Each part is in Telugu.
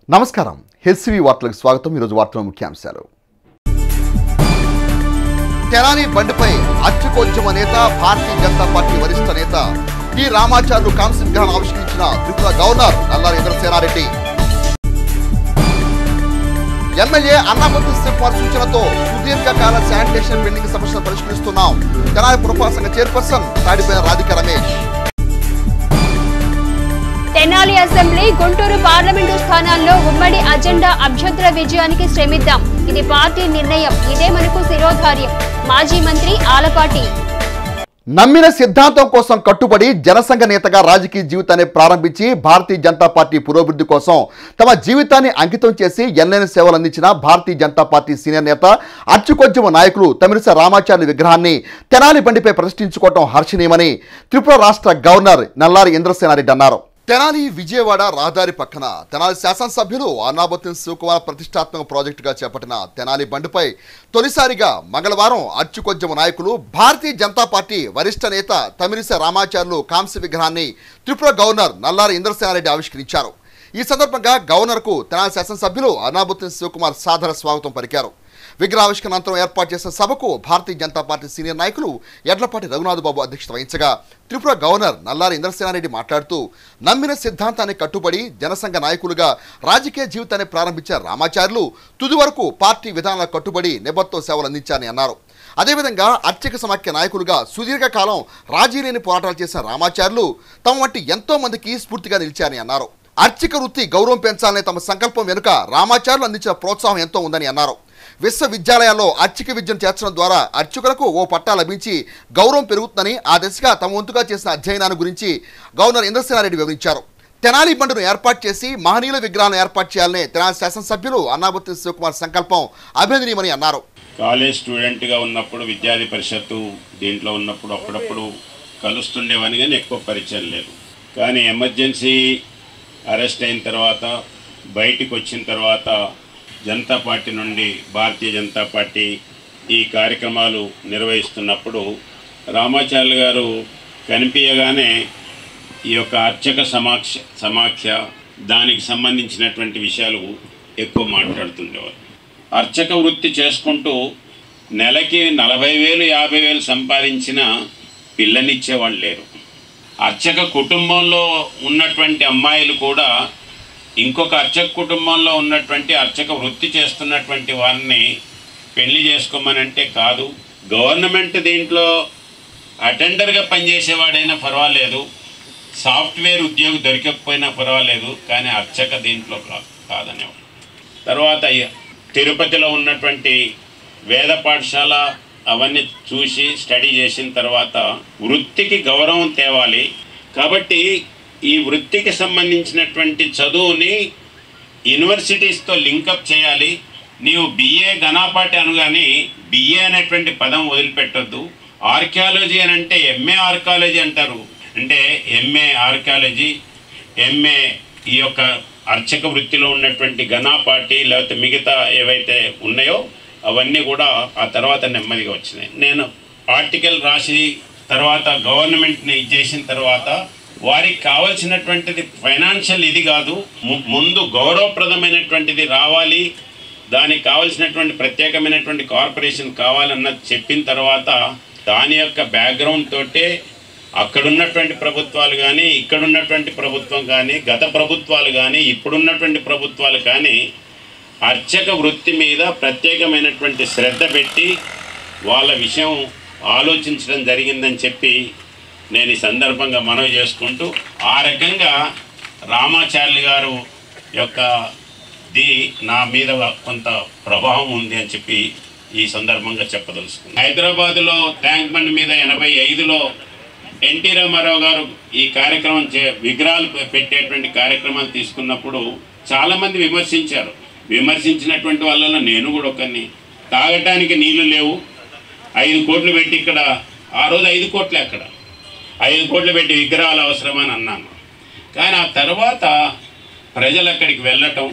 నమస్కారం హెచ్సివి వార్తలకు స్వాగతం। ఈరోజు వార్తల ముఖ్యాంశాలు। తెనాలి బండిపై అచ్చుకోజ్జమ నేత భారతీయ జనతా పార్టీ వరిష్ఠ నేత టి రామాచార్లు కాంస్య విగ్రహాన్ని ఆవిష్కరించిన త్రిపుర గవర్నర్ నల్లారి ఇంద్రసేనారెడ్డి। ఎమ్మెల్యే అన్నామతి శ్రీకుమార్ సూచనతో సుదీర్ఘకాల శానిటేషన్ పెండింగ్ సమస్యను పరిష్కరిస్తున్నాం। తెనాలి పురపాలక సంఘ చైర్పర్సన్ తాడిపైన రాధిక రమేష్। తెనాలి అసెంబ్లీ గుంటూరు పార్లమెంటు స్థానాల్లో ఉమ్మడి అజెండా అభ్యర్థుల విజయానికి శ్రమిద్దాం, ఇది పార్టీ నిర్ణయం, ఇదే మనకు శిరోధార్యం, మాజీ మంత్రి ఆలపాటి। నమ్మిన సిద్ధాంతం కోసం కట్టుబడి జనసంఘ నేతగా రాజకీయ జీవితాన్ని ప్రారంభించి భారతీయ జనతా పార్టీ పురోభివృద్ధి కోసం తమ జీవితాన్ని అంకితం చేసి ఎన్నెన్ని సేవలు అందించిన భారతీయ జనతా పార్టీ సీనియర్ నేత అచ్చుకొజ్జమ నాయకులు తమిళిసై రామాచార్య విగ్రహాన్ని తెనాలి బండిపై ప్రతిష్ఠించుకోవడం హర్షణీయమని త్రిపుర రాష్ట్ర గవర్నర్ నల్లారి ఇంద్రసేనారెడ్డి అన్నారు। తెనాలి విజయవాడ రహదారి పక్కన తెనాలి శాసనసభ్యులు అన్నాబత్తిన శివకుమార్ ప్రతిష్టాత్మక ప్రాజెక్టుగా చేపట్టిన తెనాలి బండిపై తొలిసారిగా మంగళవారం అచ్చుకొజ్జమ నాయకులు భారతీయ జనతా పార్టీ వరిష్ఠ నేత తమిళిసై రామాచార్యులు కాంస్య విగ్రహాన్ని త్రిపుర గవర్నర్ నల్లారి ఇంద్రసేనారెడ్డి ఆవిష్కరించారు। ఈ సందర్భంగా గవర్నర్కు తెనాలి శాసనసభ్యులు అన్నాబత్తిన శివకుమార్ సాదర స్వాగతం పలికారు। విగ్రహావిష్కరణ అనంతరం ఏర్పాటు చేసిన సభకు భారతీయ జనతా పార్టీ సీనియర్ నాయకులు ఎడ్లపాటి రఘునాథ్ బాబు అధ్యక్షత వహించగా త్రిపుర గవర్నర్ నల్లారి ఇంద్రసేనారెడ్డి మాట్లాడుతూ నమ్మిన సిద్ధాంతాన్ని కట్టుబడి జనసంఘ నాయకులుగా రాజకీయ జీవితాన్ని ప్రారంభించిన రామాచార్యులు తుది వరకు పార్టీ విధానాలకు కట్టుబడి నిబద్ధతో సేవలు అందించారని అన్నారు। అదేవిధంగా అర్చక సమాఖ్య నాయకులుగా సుదీర్ఘకాలం రాజీ లేని పోరాటాలు చేసిన రామాచార్యులు తమ వంటి ఎంతో మందికి స్ఫూర్తిగా నిలిచారని అన్నారు। అర్చక వృత్తి గౌరవం పెంచాలనే తమ సంకల్పం వెనుక రామాచార్యులు అందించిన ప్రోత్సాహం ఎంతో ఉందని అన్నారు। విశ్వవిద్యాలయాల్లో అర్చక విద్యను చేర్చడం ద్వారా అర్చకులకు ఓ పట్టా లభించి గౌరవం పెరుగుతుందని ఆ దిశగా తమ వంతుగా చేసిన అధ్యయనాన్ని గురించి గవర్నర్ ఇంద్రసేనారెడ్డి వివరించారు। తెనాలి బండును ఏర్పాటు చేసి మహనీయుల విగ్రహాలను ఏర్పాటు చేయాలని తెనాలి శాసనసభ్యులు అన్నాబత్తిన శివకుమార్ సంకల్పం అభినందనీయమని అన్నారు। కాలేజ్ స్టూడెంట్గా ఉన్నప్పుడు విద్యార్థి పరిషత్తు దీంట్లో ఉన్నప్పుడు అప్పుడప్పుడు కలుస్తుండేవని కానీ ఎక్కువ పరిచయం లేదు। కానీ ఎమర్జెన్సీ అరెస్ట్ అయిన తర్వాత బయటికి వచ్చిన తర్వాత జనతా పార్టీ నుండి భారతీయ జనతా పార్టీ ఈ కార్యక్రమాలు నిర్వహిస్తున్నప్పుడు రామాచార్యులు గారు కనిపించగానే ఈ యొక్క అర్చక సమాఖ్య దానికి సంబంధించినటువంటి విషయాలు ఎక్కువ మాట్లాడుతుండేవారు। అర్చక వృత్తి చేసుకుంటూ నెలకి 40,000 50,000 సంపాదించిన పిల్లనిచ్చేవాళ్ళు లేరు। అర్చక కుటుంబంలో ఉన్నటువంటి అమ్మాయిలు కూడా ఇంకొక అర్చక కుటుంబంలో ఉన్నటువంటి అర్చక వృత్తి చేస్తున్నటువంటి వారిని పెళ్లి చేసుకోమనంటే కాదు, గవర్నమెంట్ దీంట్లో అటెండర్గా పనిచేసేవాడైనా పర్వాలేదు, సాఫ్ట్వేర్ ఉద్యోగం దొరకకపోయినా పర్వాలేదు, కానీ అర్చక దీంట్లో కాదనేవాడు। తర్వాత తిరుపతిలో ఉన్నటువంటి వేద పాఠశాల అవన్నీ చూసి స్టడీ చేసిన తర్వాత వృత్తికి గౌరవం తేవాలి కాబట్టి ఈ వృత్తికి సంబంధించినటువంటి చదువుని యూనివర్సిటీస్తో లింకప్ చేయాలి। నీవు బిఏ ఘనాపాటి అనుగాని బిఏ అనేటువంటి పదం వదిలిపెట్టొద్దు। ఆర్కియాలజీ అని అంటే ఎంఏ ఆర్కియాలజీ అంటారు, అంటే ఎంఏ ఆర్కియాలజీ ఎంఏ ఈ యొక్క అర్చక వృత్తిలో ఉన్నటువంటి ఘనాపాటి లేకపోతే మిగతా ఏవైతే ఉన్నాయో అవన్నీ కూడా ఆ తర్వాత నెమ్మదిగా వచ్చినాయి। నేను ఆర్టికల్ రాసి తర్వాత గవర్నమెంట్ని చేసిన తర్వాత వారికి కావాల్సినటువంటిది ఫైనాన్షియల్ ఇది కాదు, ముందు గౌరవప్రదమైనటువంటిది రావాలి, దానికి కావాల్సినటువంటి ప్రత్యేకమైనటువంటి కార్పొరేషన్ కావాలన్నది చెప్పిన తర్వాత దాని యొక్క బ్యాక్గ్రౌండ్ తోటే అక్కడున్నటువంటి ప్రభుత్వాలు కానీ ఇక్కడున్నటువంటి ప్రభుత్వం కానీ గత ప్రభుత్వాలు కానీ ఇప్పుడున్నటువంటి ప్రభుత్వాలు కానీ అర్చక వృత్తి మీద ప్రత్యేకమైనటువంటి శ్రద్ధ పెట్టి వాళ్ళ విషయం ఆలోచించడం జరిగిందని చెప్పి నేను ఈ సందర్భంగా మనవి చేసుకుంటూ ఆ రకంగా రామాచార్యులు గారు యొక్క నా మీద కొంత ప్రభావం ఉంది అని చెప్పి ఈ సందర్భంగా చెప్పదలుచుకున్నాను। హైదరాబాదులో ట్యాంక్ బండ్ మీద 85లో ఎన్టీ రామారావు గారు ఈ కార్యక్రమం విగ్రహాలు పెట్టేటువంటి కార్యక్రమాలు తీసుకున్నప్పుడు చాలామంది విమర్శించారు। విమర్శించినటువంటి వాళ్ళలో నేను కూడా ఒకరిని। తాగటానికి నీళ్లు లేవు, 5 కోట్లు పెట్టి ఇక్కడ ఆ రోజు 5 కోట్లే అక్కడ 5 కోట్లు పెట్టి విగ్రహాలు అవసరమని అన్నాను। కానీ ఆ తర్వాత ప్రజలు అక్కడికి వెళ్ళటం,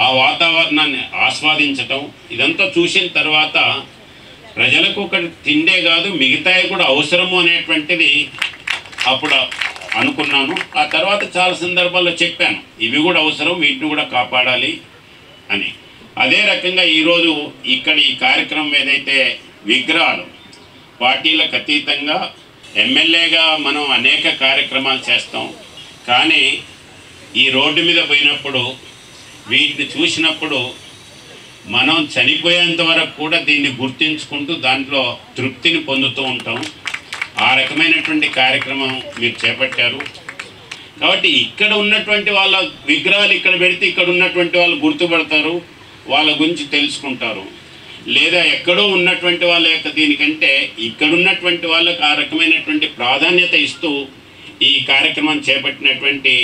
ఆ వాతావరణాన్ని ఆస్వాదించటం, ఇదంతా చూసిన తర్వాత ప్రజలకు ఒకటి తిండే కాదు మిగతాయి కూడా అవసరము అనేటువంటిది అప్పుడు అనుకున్నాను. ఆ తర్వాత చాలా సందర్భాల్లో చెప్పాను, ఇవి కూడా అవసరం, వీటిని కూడా కాపాడాలి అని. అదే రకంగా ఈరోజు ఇక్కడ ఈ కార్యక్రమం ఏదైతే విగ్రహాలు పార్టీలకు అతీతంగా ఎమ్మెల్యేగా మనం అనేక కార్యక్రమాలు చేస్తాం, కానీ ఈ రోడ్డు మీద పోయినప్పుడు వీటిని చూసినప్పుడు మనం చనిపోయేంత వరకు కూడా దీన్ని గుర్తించుకుంటూ దాంట్లో తృప్తిని పొందుతూ ఉంటాం. ఆ రకమైనటువంటి కార్యక్రమం మీరు చేపట్టారు. కాబట్టి ఇక్కడ ఉన్నటువంటి వాళ్ళ విగ్రహాలు ఇక్కడ పెడితే ఇక్కడ ఉన్నటువంటి వాళ్ళు గుర్తుపడతారు, వాళ్ళ గురించి తెలుసుకుంటారు. లేదా ఎక్కడో ఉన్నటువంటి వాళ్ళ యొక్క దీనికంటే ఇక్కడ ఉన్నటువంటి వాళ్ళకు ఆ రకమైనటువంటి ప్రాధాన్యత ఇస్తూ ఈ కార్యక్రమం చేపట్టినటువంటి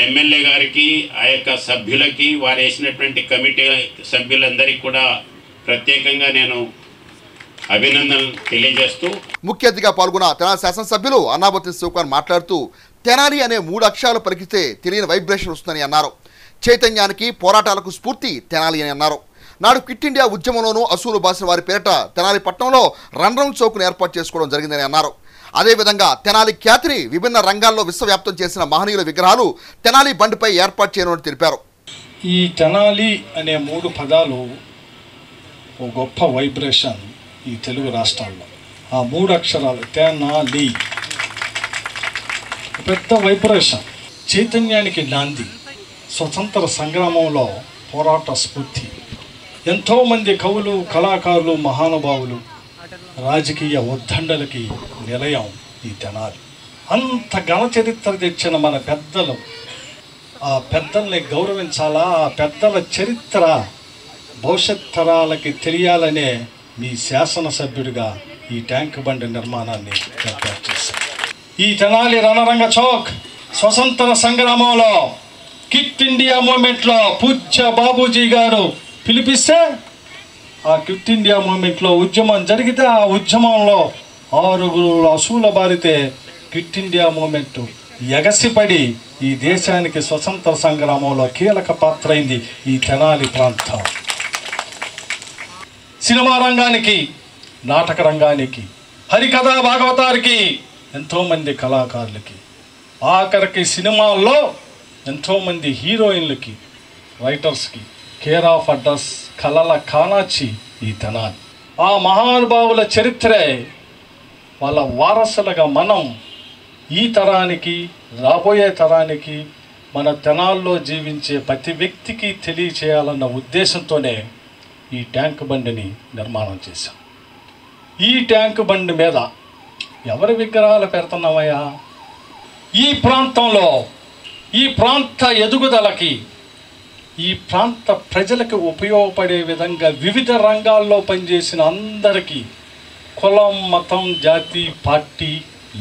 ఎమ్మెల్యే గారికి, ఆ యొక్క సభ్యులకి, వారు వేసినటువంటి కమిటీ సభ్యులందరికీ కూడా ప్రత్యేకంగా నేను అభినందనలు తెలియజేస్తూ, ముఖ్య అతిథిగా పాల్గొన్న తెనాలి శాసనసభ్యులు అన్నాబత్తి శివకుమార్ మాట్లాడుతూ తెనాలి అనే 3 అక్షరాలు పలికితే తెలియని వైబ్రేషన్ వస్తుందని అన్నారు. చైతన్యానికి, పోరాటాలకు స్ఫూర్తి తెనాలి అని అన్నారు. నాడు క్విట్ ఇండియా ఉద్యమంలోనూ అసూలు బాసిన వారి పేరిట తెనాలి పట్టణంలో రన్ చౌక్ను ఏర్పాటు చేసుకోవడం జరిగిందని అన్నారు. అదేవిధంగా తెనాలి ఖ్యాతిని విభిన్న రంగాల్లో విశ్వవ్యాప్తం చేసిన మహనీయుల విగ్రహాలు తెనాలి బండిపై ఏర్పాటు చేయనున్నట్టు తెలిపారు. ఈ తెనాలి అనే 3 పదాలు ఓ గొప్ప వైబ్రేషన్ ఈ తెలుగు రాష్ట్రాల్లో. ఆ 3 అక్షరాలు తెనాలి పెద్ద వైబ్రేషన్, చైతన్యానికి నాంది, స్వతంత్ర సంగ్రామంలో పోరాట స్ఫూర్తి. ఎంతోమంది కవులు, కళాకారులు, మహానుభావులు, రాజకీయ ఉద్దండలకి నిలయం ఈ తెనాలి. అంత ఘన చరిత్ర తెచ్చిన మన పెద్దలు, ఆ పెద్దల్ని గౌరవించాలా, ఆ పెద్దల చరిత్ర భవిష్యత్ తరాలకి తెలియాలనే మీ శాసనసభ్యుడిగా ఈ ట్యాంక్ బండి నిర్మాణాన్ని ఏర్పాటు చేశారు. ఈ తెనాలి రణరంగ చౌక్ స్వతంత్ర సంగ్రామంలో, క్విట్ ఇండియా మూమెంట్లో పూజ్య బాబూజీ గారు పిలిపిస్తే, ఆ క్విట్ ఇండియా మూమెంట్లో ఉద్యమం జరిగితే, ఆ ఉద్యమంలో 6 అసూల బారితే క్విట్ ఇండియా మూమెంట్ ఎగసిపడి ఈ దేశానికి స్వతంత్ర సంగ్రామంలో కీలక పాత్ర అయింది ఈ తెనాలి ప్రాంతం. సినిమా రంగానికి, నాటక రంగానికి, హరికథా భాగవతానికి, ఎంతోమంది కళాకారులకి, ఆఖరికి సినిమాల్లో ఎంతోమంది హీరోయిన్లకి, రైటర్స్కి కేర్ ఆఫ్ అడ్రస్, కళల కానాచి ఈ తెనాలి. ఆ మహానుభావుల చరిత్రే వాళ్ళ వారసులుగా మనం ఈ తరానికి, రాబోయే తరానికి, మన తెనాల్లో జీవించే ప్రతి వ్యక్తికి తెలియచేయాలన్న ఉద్దేశంతోనే ఈ ట్యాంక్ బండిని నిర్మాణం చేశాం. ఈ ట్యాంక్ బండి మీద ఎవరి విగ్రహాలు పెడుతున్నామయ్యా? ఈ ప్రాంతంలో, ఈ ప్రాంత ఎదుగుదలకి, ఈ ప్రాంత ప్రజలకు ఉపయోగపడే విధంగా వివిధ రంగాల్లో పనిచేసిన అందరికీ కులం, మతం, జాతి, పార్టీ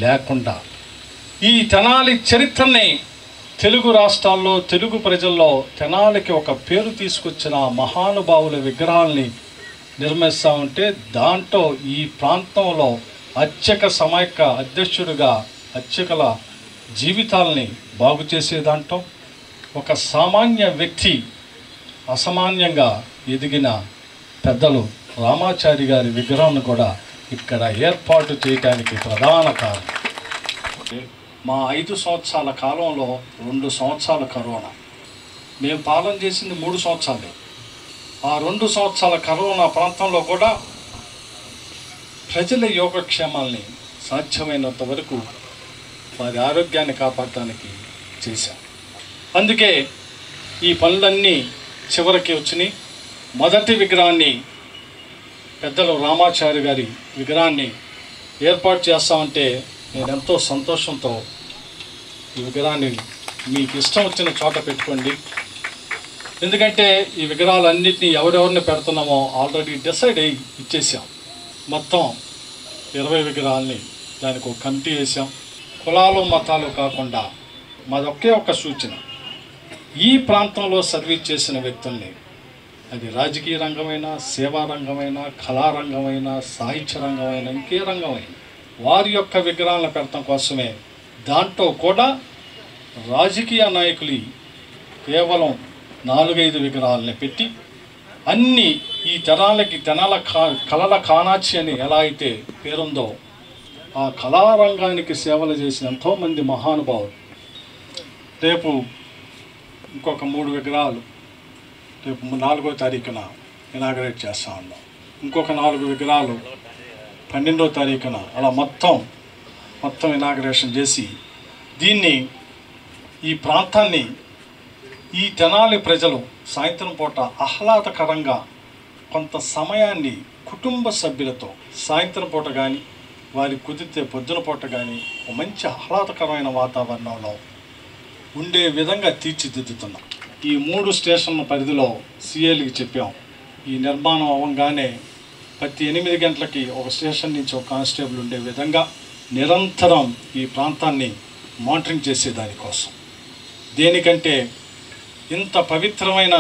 లేకుండా ఈ తెనాలి చరిత్రని తెలుగు రాష్ట్రాల్లో, తెలుగు ప్రజల్లో తెనాలికి ఒక పేరు తీసుకొచ్చిన మహానుభావుల విగ్రహాల్ని నిర్మిస్తామంటే, దాంట్లో ఈ ప్రాంతంలో అర్చక సమైక్య అధ్యక్షుడిగా అర్చకుల జీవితాలని బాగు చేసే దాంట్లో ఒక సామాన్య వ్యక్తి అసామాన్యంగా ఎదిగిన పెద్దలు రామాచారి గారి విగ్రహాన్ని కూడా ఇక్కడ ఏర్పాటు చేయడానికి ప్రధాన కారణం. మా 5 సంవత్సరాల కాలంలో 2 సంవత్సరాల కరోనా, మేము పాలన చేసింది 3 సంవత్సరాలు. ఆ 2 సంవత్సరాల కరోనా ప్రాంతంలో కూడా ప్రజల యోగక్షేమాల్ని సాధ్యమైనంత వరకు వారి ఆరోగ్యాన్ని కాపాడటానికి చేశాం. అందుకే ఈ పనులన్నీ చివరికి వచ్చినాయి. మొదటి విగ్రహాన్ని, పెద్దలు రామాచారి గారి విగ్రహాన్ని ఏర్పాటు చేస్తామంటే నేను ఎంతో సంతోషంతో ఈ విగ్రహాన్ని మీకు ఇష్టం వచ్చిన చోట పెట్టుకోండి. ఎందుకంటే ఈ విగ్రహాలన్నింటినీ ఎవరెవరిని పెడుతున్నామో ఆల్రెడీ డిసైడ్ అయ్యి ఇచ్చేసాం. మొత్తం 20 విగ్రహాలని దానికి ఒక కమిటీ వేసాం. కులాలు, మతాలు కాకుండా మాదొకే ఒక సూచన, ఈ ప్రాంతంలో సర్వీస్ చేసిన వ్యక్తుల్ని, అది రాజకీయ రంగమైనా, సేవా రంగమైనా, కళారంగమైనా, సాహిత్య రంగమైనా, ఇంకే రంగమైనా, వారి యొక్క విగ్రహాలను పెడతాం కోసమే. దాంట్లో కూడా రాజకీయ నాయకులు కేవలం 4-5 విగ్రహాలని పెట్టి అన్నీ ఈ తెనాలి కళల కానాచి అని ఎలా అయితే పేరుందో ఆ కళారంగానికి సేవలు చేసిన ఎంతోమంది మహానుభావులు. రేపు ఇంకొక 3 విగ్రహాలు రేపు 4వ తారీఖున ఇనాగరేట్ చేస్తూ ఉన్నాం. ఇంకొక 4 విగ్రహాలు 12వ తారీఖున అలా మొత్తం ఇనాగరేషన్ చేసి దీన్ని ఈ ప్రాంతాన్ని ఈ తెనాలి ప్రజలు సాయంత్రం పూట ఆహ్లాదకరంగా కొంత సమయాన్ని కుటుంబ సభ్యులతో సాయంత్రం పూట కానీ వారి కుదిరితే పొద్దున పూట కానీ ఒక మంచి ఆహ్లాదకరమైన వాతావరణంలో ఉండే విధంగా తీర్చిదిద్దుతున్నాం. ఈ 3 స్టేషన్ల పరిధిలో సిఐలకి చెప్పాం, ఈ నిర్మాణం అవ్వగానే ప్రతి 8 గంటలకి ఒక స్టేషన్ నుంచి ఒక కానిస్టేబుల్ ఉండే విధంగా నిరంతరం ఈ ప్రాంతాన్ని మానిటరింగ్ చేసేదానికోసం. దేనికంటే ఇంత పవిత్రమైన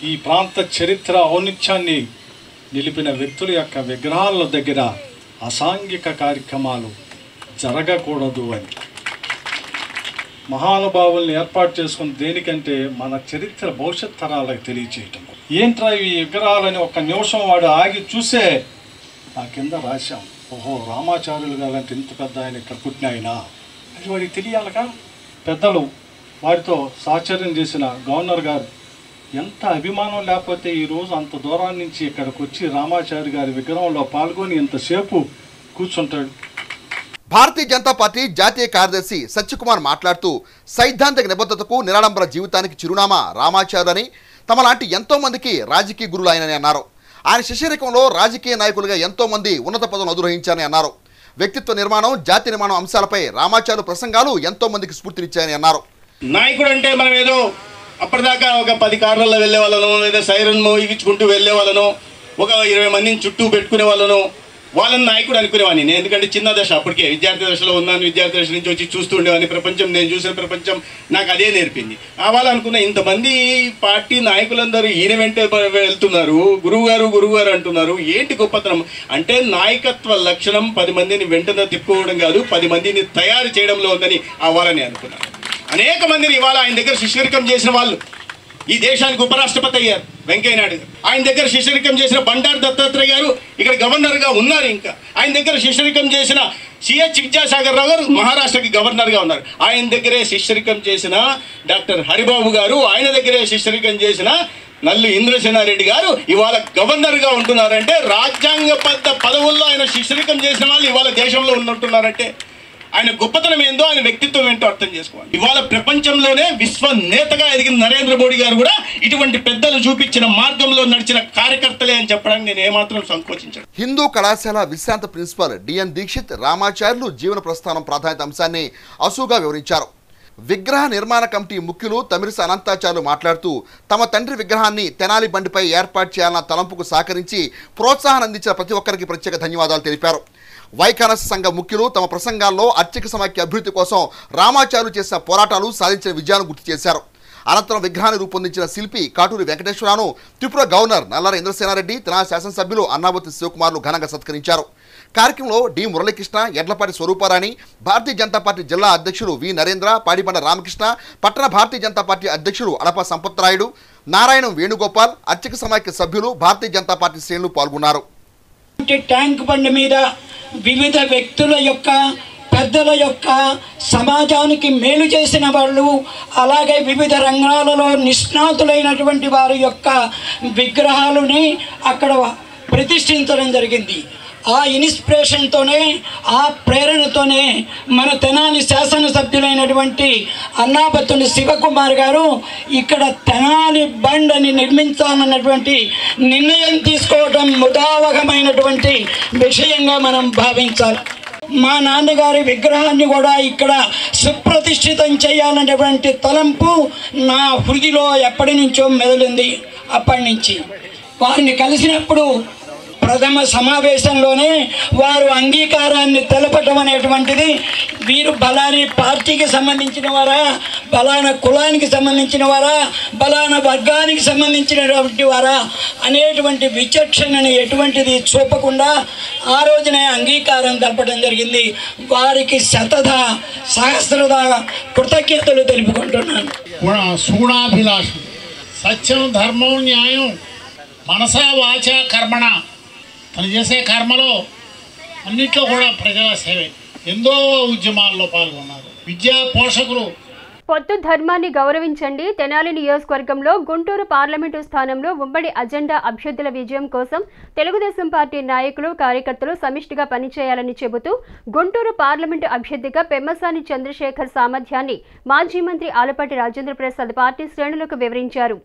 ఈ ప్రాంత చరిత్ర ఔన్నత్యాన్ని నిలిపిన వ్యక్తుల యొక్క విగ్రహాల దగ్గర అసాంఘిక కార్యక్రమాలు జరగకూడదు అని మహానుభావుల్ని ఏర్పాటు చేసుకుని దేనికంటే మన చరిత్ర భవిష్యత్ తరాలకు తెలియచేయటం. ఏంట్రా ఈ విగ్రహాలని ఒక్క నిమిషం వాడు ఆగి చూసే నా కింద రాశాం, ఓహో రామాచార్యులు గారంటే ఇంత పెద్ద ఆయన ఇక్కడ పుట్టిన ఆయన అది వాడికి తెలియాలిగా. పెద్దలు వారితో సాహచర్యం చేసిన గవర్నర్ గారు ఎంత అభిమానం లేకపోతే ఈరోజు అంత దూరం నుంచి ఇక్కడికి వచ్చి రామాచార్య గారి విగ్రహంలో పాల్గొని ఇంతసేపు కూర్చుంటాడు. భారతీయ జనతా పార్టీ జాతీయ కార్యదర్శి సత్యకుమార్ మాట్లాడుతూ సైద్ధాంతిక నిబద్ధతకు నిరాడంబర జీవితానికి చిరునామా రామాచార్యులు అని, తమలాంటి ఎంతో మందికి రాజకీయ గురువులు ఆయనని అన్నారు. ఆయన శిష్యరికంలో రాజకీయ నాయకులుగా ఎంతో మంది ఉన్నత పదవులను అధిరోహించారని అన్నారు. వ్యక్తిత్వ నిర్మాణం, జాతి నిర్మాణం అంశాలపై రామాచార్యులు ప్రసంగాలు ఎంతో మందికి స్ఫూర్తినిచ్చాయని అన్నారు. నాయకుడు అంటే మనం ఏదో అప్పటిదాకా ఒక 10 కార్లలో వెళ్ళే వాళ్ళను, లేదా సైరన్ మోగించుకుంటూ వెళ్ళే వాళ్ళను, ఒక 20 మందిని చుట్టూ పెట్టుకునే వాళ్ళను, వాళ్ళని నాయకుడు అనుకునేవాడిని నేను. ఎందుకంటే చిన్న దశ, అప్పటికే విద్యార్థి దశలో ఉన్నాను. విద్యార్థి దశ నుంచి వచ్చి చూస్తూ ఉండేవాడిని. ప్రపంచం, నేను చూసిన ప్రపంచం నాకు అదే నేర్పింది. కావాలనుకున్న ఇంతమంది పార్టీ నాయకులందరూ ఈయన వెంటే వెళ్తున్నారు, గురువు గారు అంటున్నారు. ఏంటి గొప్పతనం అంటే నాయకత్వ లక్షణం 10 మందిని వెంటనే తిప్పుకోవడం కాదు, 10 మందిని తయారు చేయడంలో ఉందని అవ్వాలని అనుకున్నాను. అనేక మందిని ఇవాళ ఆయన దగ్గర శిష్యరికం చేసిన వాళ్ళు ఈ దేశానికి ఉపరాష్ట్రపతి అయ్యారు వెంకయ్యనాయుడు గారు. ఆయన దగ్గర శిష్యరికం చేసిన బండారు దత్తాత్రేయ గారు ఇక్కడ గవర్నర్గా ఉన్నారు. ఇంకా ఆయన దగ్గర శిష్యరికం చేసిన సిహెచ్ విద్యాసాగర్ రావు గారు మహారాష్ట్రకి గవర్నర్గా ఉన్నారు. ఆయన దగ్గరే శిష్యరికం చేసిన డాక్టర్ హరిబాబు గారు, ఆయన దగ్గరే శిష్యరికం చేసిన నల్లు ఇంద్రసేనారెడ్డి గారు ఇవాళ గవర్నర్గా ఉంటున్నారంటే, రాజ్యాంగబద్ధ పదవుల్లో ఆయన శిష్యరికం చేసిన వాళ్ళు ఇవాళ దేశంలో ఉన్నట్టున్నారంటే ఆయన గొప్పతనం ఏందో, ఆయన వ్యక్తిత్వం ఏంటో అర్థం చేసుకోవాలి. ఇవాళ ప్రపంచంలోనే విశ్వ నేతగా ఎదిగిన నరేంద్ర మోడీ గారు కూడా ఇటువంటి పెద్దలు చూపించిన మార్గంలో నడిచిన కార్యకర్తలే అని చెప్పడానికి నేను ఏమాత్రం సంకోచించాను. హిందూ కళాశాల విశ్రాంత ప్రిన్సిపల్ డిఎన్ దీక్షిత్ రామాచార్యులు జీవన ప్రస్థానం ప్రాధాన్యత అంశాన్ని అసూగా వివరించారు. విగ్రహ నిర్మాణ కమిటీ ముఖ్యులు తమిరిస అనంతాచార్యులు మాట్లాడుతూ తమ తండ్రి విగ్రహాన్ని తెనాలి బండిపై ఏర్పాటు చేయాలన్న తలంపుకు సహకరించి ప్రోత్సాహం అందించిన ప్రతి ఒక్కరికి ప్రత్యేక ధన్యవాదాలు తెలిపారు. వైఖానస సంఘ ముఖ్యులు తమ ప్రసంగాల్లో అర్చక సమాఖ్య అభివృద్ధి కోసం రామాచార్యులు చేసిన పోరాటాలు సాధించిన విజయాన్ని గుర్తు చేశారు. అనంతరం విగ్రహాన్ని రూపొందించిన శిల్పి కాటూరి వెంకటేశ్వరను త్రిపుర గవర్నర్ నల్లారి ఇంద్రసేనారెడ్డి, తెనాలి శాసనసభ్యులు అన్నాబత్తి శివకుమార్లు ఘనంగా సత్కరించారు. కార్యక్రమంలో డి మురళీకృష్ణ, ఎడ్లపాటి స్వరూపారాణి, భారతీయ జనతా పార్టీ జిల్లా అధ్యక్షుడు వి నరేంద్ర, పాడిబండ రామకృష్ణ, పట్టణ భారతీయ జనతా పార్టీ అధ్యక్షుడు అడప సంపత్రాయుడు, నారాయణం వేణుగోపాల్, అర్చక సమాఖ్య సభ్యులు, భారతీయ జనతా పార్టీ శ్రేణులు పాల్గొన్నారు. ట్యాంక్ బండి మీద వివిధ వ్యక్తుల యొక్క, పెద్దల యొక్క, సమాజానికి మేలు చేసిన వాళ్ళు, అలాగే వివిధ రంగాలలో నిష్ణాతులైనటువంటి వారి యొక్క విగ్రహాలని అక్కడ ప్రతిష్ఠించడం జరిగింది. ఆ ఇన్స్పిరేషన్తోనే, ఆ ప్రేరణతోనే మన తెనాలి శాసనసభ్యులైనటువంటి అన్నాబత్తుని శివకుమార్ గారు ఇక్కడ తెనాలి బండని నిర్మించాలన్నటువంటి నిర్ణయం తీసుకోవడం ముదావహమైనటువంటి విషయంగా మనం భావించాలి. మా నాన్నగారి విగ్రహాన్ని కూడా ఇక్కడ సుప్రతిష్ఠితం చేయాలనేటువంటి తలంపు నా హృదిలో ఎప్పటి నుంచో మెదిలింది. అప్పటి నుంచి వారిని కలిసినప్పుడు ప్రథమ సమావేశంలోనే వారు అంగీకారాన్ని తెలపటం అనేటువంటిది, వీరు బలాని పార్టీకి సంబంధించిన వారా, బలానా కులానికి సంబంధించిన వారా, బలానా వర్గానికి సంబంధించినటువంటి వారా అనేటువంటి విచక్షణని ఎటువంటిది చూపకుండా ఆ రోజునే అంగీకారం తెలపడం జరిగింది. వారికి సహస్రద కృతజ్ఞతలు తెలుపుకుంటున్నాను. అన్నిట్లో కూడా ప్రజల సేవే. ఎంతో ఉద్యమాల్లో పాల్గొన్నారు. విద్యా పోషకులు. పొత్తు ధర్మాన్ని గౌరవించండి. తెనాలి నియోజకవర్గంలో గుంటూరు పార్లమెంటు స్థానంలో ఉమ్మడి అజెండా అభ్యర్థుల విజయం కోసం తెలుగుదేశం పార్టీ నాయకులు కార్యకర్తలు సమిష్టిగా పనిచేయాలని చెబుతూ గుంటూరు పార్లమెంటు అభ్యర్థిగా పెమ్మసాని చంద్రశేఖర్ సామర్థ్యాన్ని మాజీ మంత్రి ఆలపాటి రాజేంద్ర ప్రసాద్ పార్టీ శ్రేణులకు వివరించారు.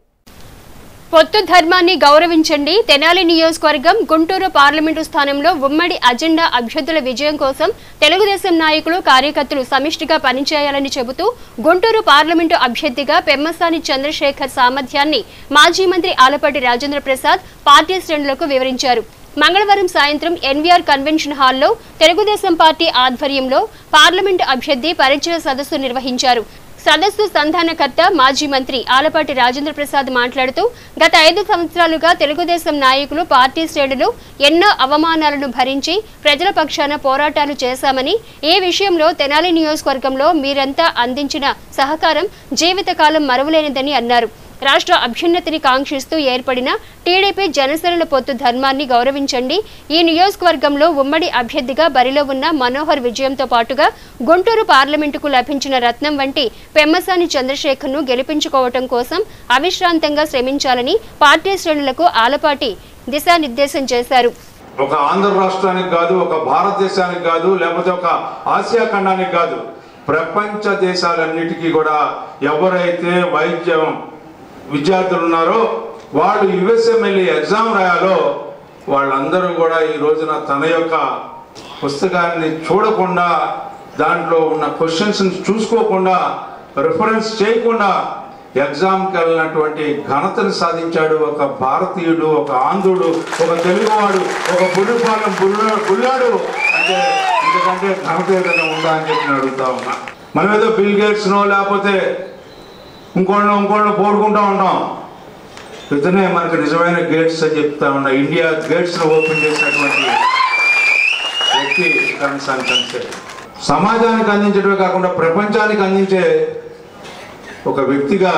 పొత్తు ధర్మాన్ని గౌరవించండి. తెనాలి నియోజకవర్గం గుంటూరు పార్లమెంటు స్థానంలో ఉమ్మడి అజెండా అభ్యర్థుల విజయం కోసం తెలుగుదేశం నాయకులు కార్యకర్తలు సమిష్టిగా పనిచేయాలని చెబుతూ గుంటూరు పార్లమెంటు అభ్యర్థిగా పెమ్మసాని చంద్రశేఖర్ సామర్థ్యాన్ని మాజీ మంత్రి ఆలపాటి రాజేంద్ర ప్రసాద్ పార్టీ శ్రేణులకు వివరించారు. మంగళవారం సాయంత్రం ఎన్వీఆర్ కన్వెన్షన్ హాల్లో తెలుగుదేశం పార్టీ ఆధ్వర్యంలో పార్లమెంటు అభ్యర్థి పరిచయ సదస్సు నిర్వహించారు. సదస్సు సంధానకర్త మాజీ మంత్రి ఆలపాటి రాజేంద్ర ప్రసాద్ మాట్లాడుతూ గత 5 సంవత్సరాలుగా తెలుగుదేశం నాయకులు పార్టీ శ్రేణులు ఎన్నో అవమానాలను భరించి ప్రజల పక్షాన పోరాటాలు చేశామని, ఈ విషయంలో తెనాలి నియోజకవర్గంలో మీరంతా అందించిన సహకారం జీవితకాలం మరువలేనిదని అన్నారు. రాష్ట్ర అభ్యున్నతిని కాంక్షిస్తూ ఏర్పడిన టీడీపీ జనసేనల పొత్తు ధర్మాన్ని గౌరవించండి. ఈ నియోజకవర్గంలో ఉమ్మడి అభ్యర్థిగా బరిలో ఉన్న మనోహర్ విజయంతో పాటుగా గుంటూరు పార్లమెంటుకు లభించిన రత్నం వంటి పెమ్మసాని చంద్రశేఖర్ను గెలిపించుకోవటం కోసం అవిశ్రాంతంగా శ్రమించాలని పార్టీ శ్రేణులకు ఆలపాటి దిశానిర్దేశం చేశారు. ఒక ఆంధ్ర రాష్ట్రానికి కాదు, ఒక భారతదేశానికి కాదు, లేకపోతే ఒక ఆసియా ఖండానికి కాదు, ప్రపంచ దేశాలన్నిటికీ కూడా ఎవరైతే వైద్యం విద్యార్థులు ఉన్నారో వాళ్ళు యుఎస్ఎంఎల్ఈ ఎగ్జామ్ రాయాలో వాళ్ళందరూ కూడా ఈ రోజున తన యొక్క పుస్తకాన్ని చూడకుండా, దాంట్లో ఉన్న క్వశ్చన్స్ని చూసుకోకుండా, రిఫరెన్స్ చేయకుండా ఎగ్జామ్కి వెళ్ళినటువంటి ఘనతను సాధించాడు ఒక భారతీయుడు, ఒక ఆంధ్రుడు, ఒక తెలుగువాడు, ఒక బుల్లిపాలెం బుల్లాడు. అంటే ఇంతకంటే ఘనత ఏదైనా ఉందా అని చెప్పి నేను అడుగుతా ఉన్నా. మనం ఏదో బిల్ గేట్స్నో లేకపోతే ఇంకోళ్ళో పోడుకుంటూ ఉంటాం. ఇతనే మనకు నిజమైన గేట్స్ అని చెప్తా ఉన్నా. ఇండియా గేట్స్ను ఓపెన్ చేసినటువంటి వ్యక్తి పెమ్మసాని చంద్రశేఖర్. సమాజానికి అందించడమే కాకుండా ప్రపంచానికి అందించే ఒక వ్యక్తిగా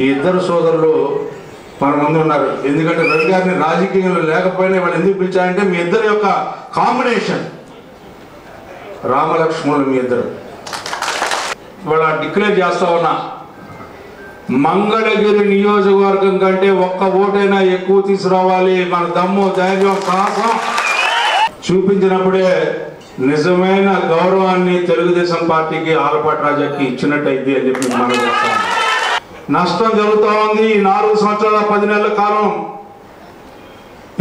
ఈ ఇద్దరు సోదరులు మన ముందు ఉన్నారు. ఎందుకంటే రవి గారిని రాజకీయంలో లేకపోయినా వాళ్ళు ఎందుకు పిలిచారంటే మీ ఇద్దరు యొక్క కాంబినేషన్ రామలక్ష్మణులు. మీ ఇద్దరు ఇవాళ డిక్లేర్ చేస్తా ఉన్నా, మంగళగిరి నియోజకవర్గం కంటే ఒక్క ఓటైనా ఎక్కువ తీసుకురావాలి. మన దమ్ము, ధైర్యం, సాహసం చూపించినప్పుడే నిజమైన గౌరవాన్ని తెలుగుదేశం పార్టీకి ఆలపాటి రాజాకి ఇచ్చినట్టయితే అని చెప్పి మనం చేస్తాం. నష్టం జరుగుతూ ఉంది. 4 సంవత్సరాల 10 నెలల కాలం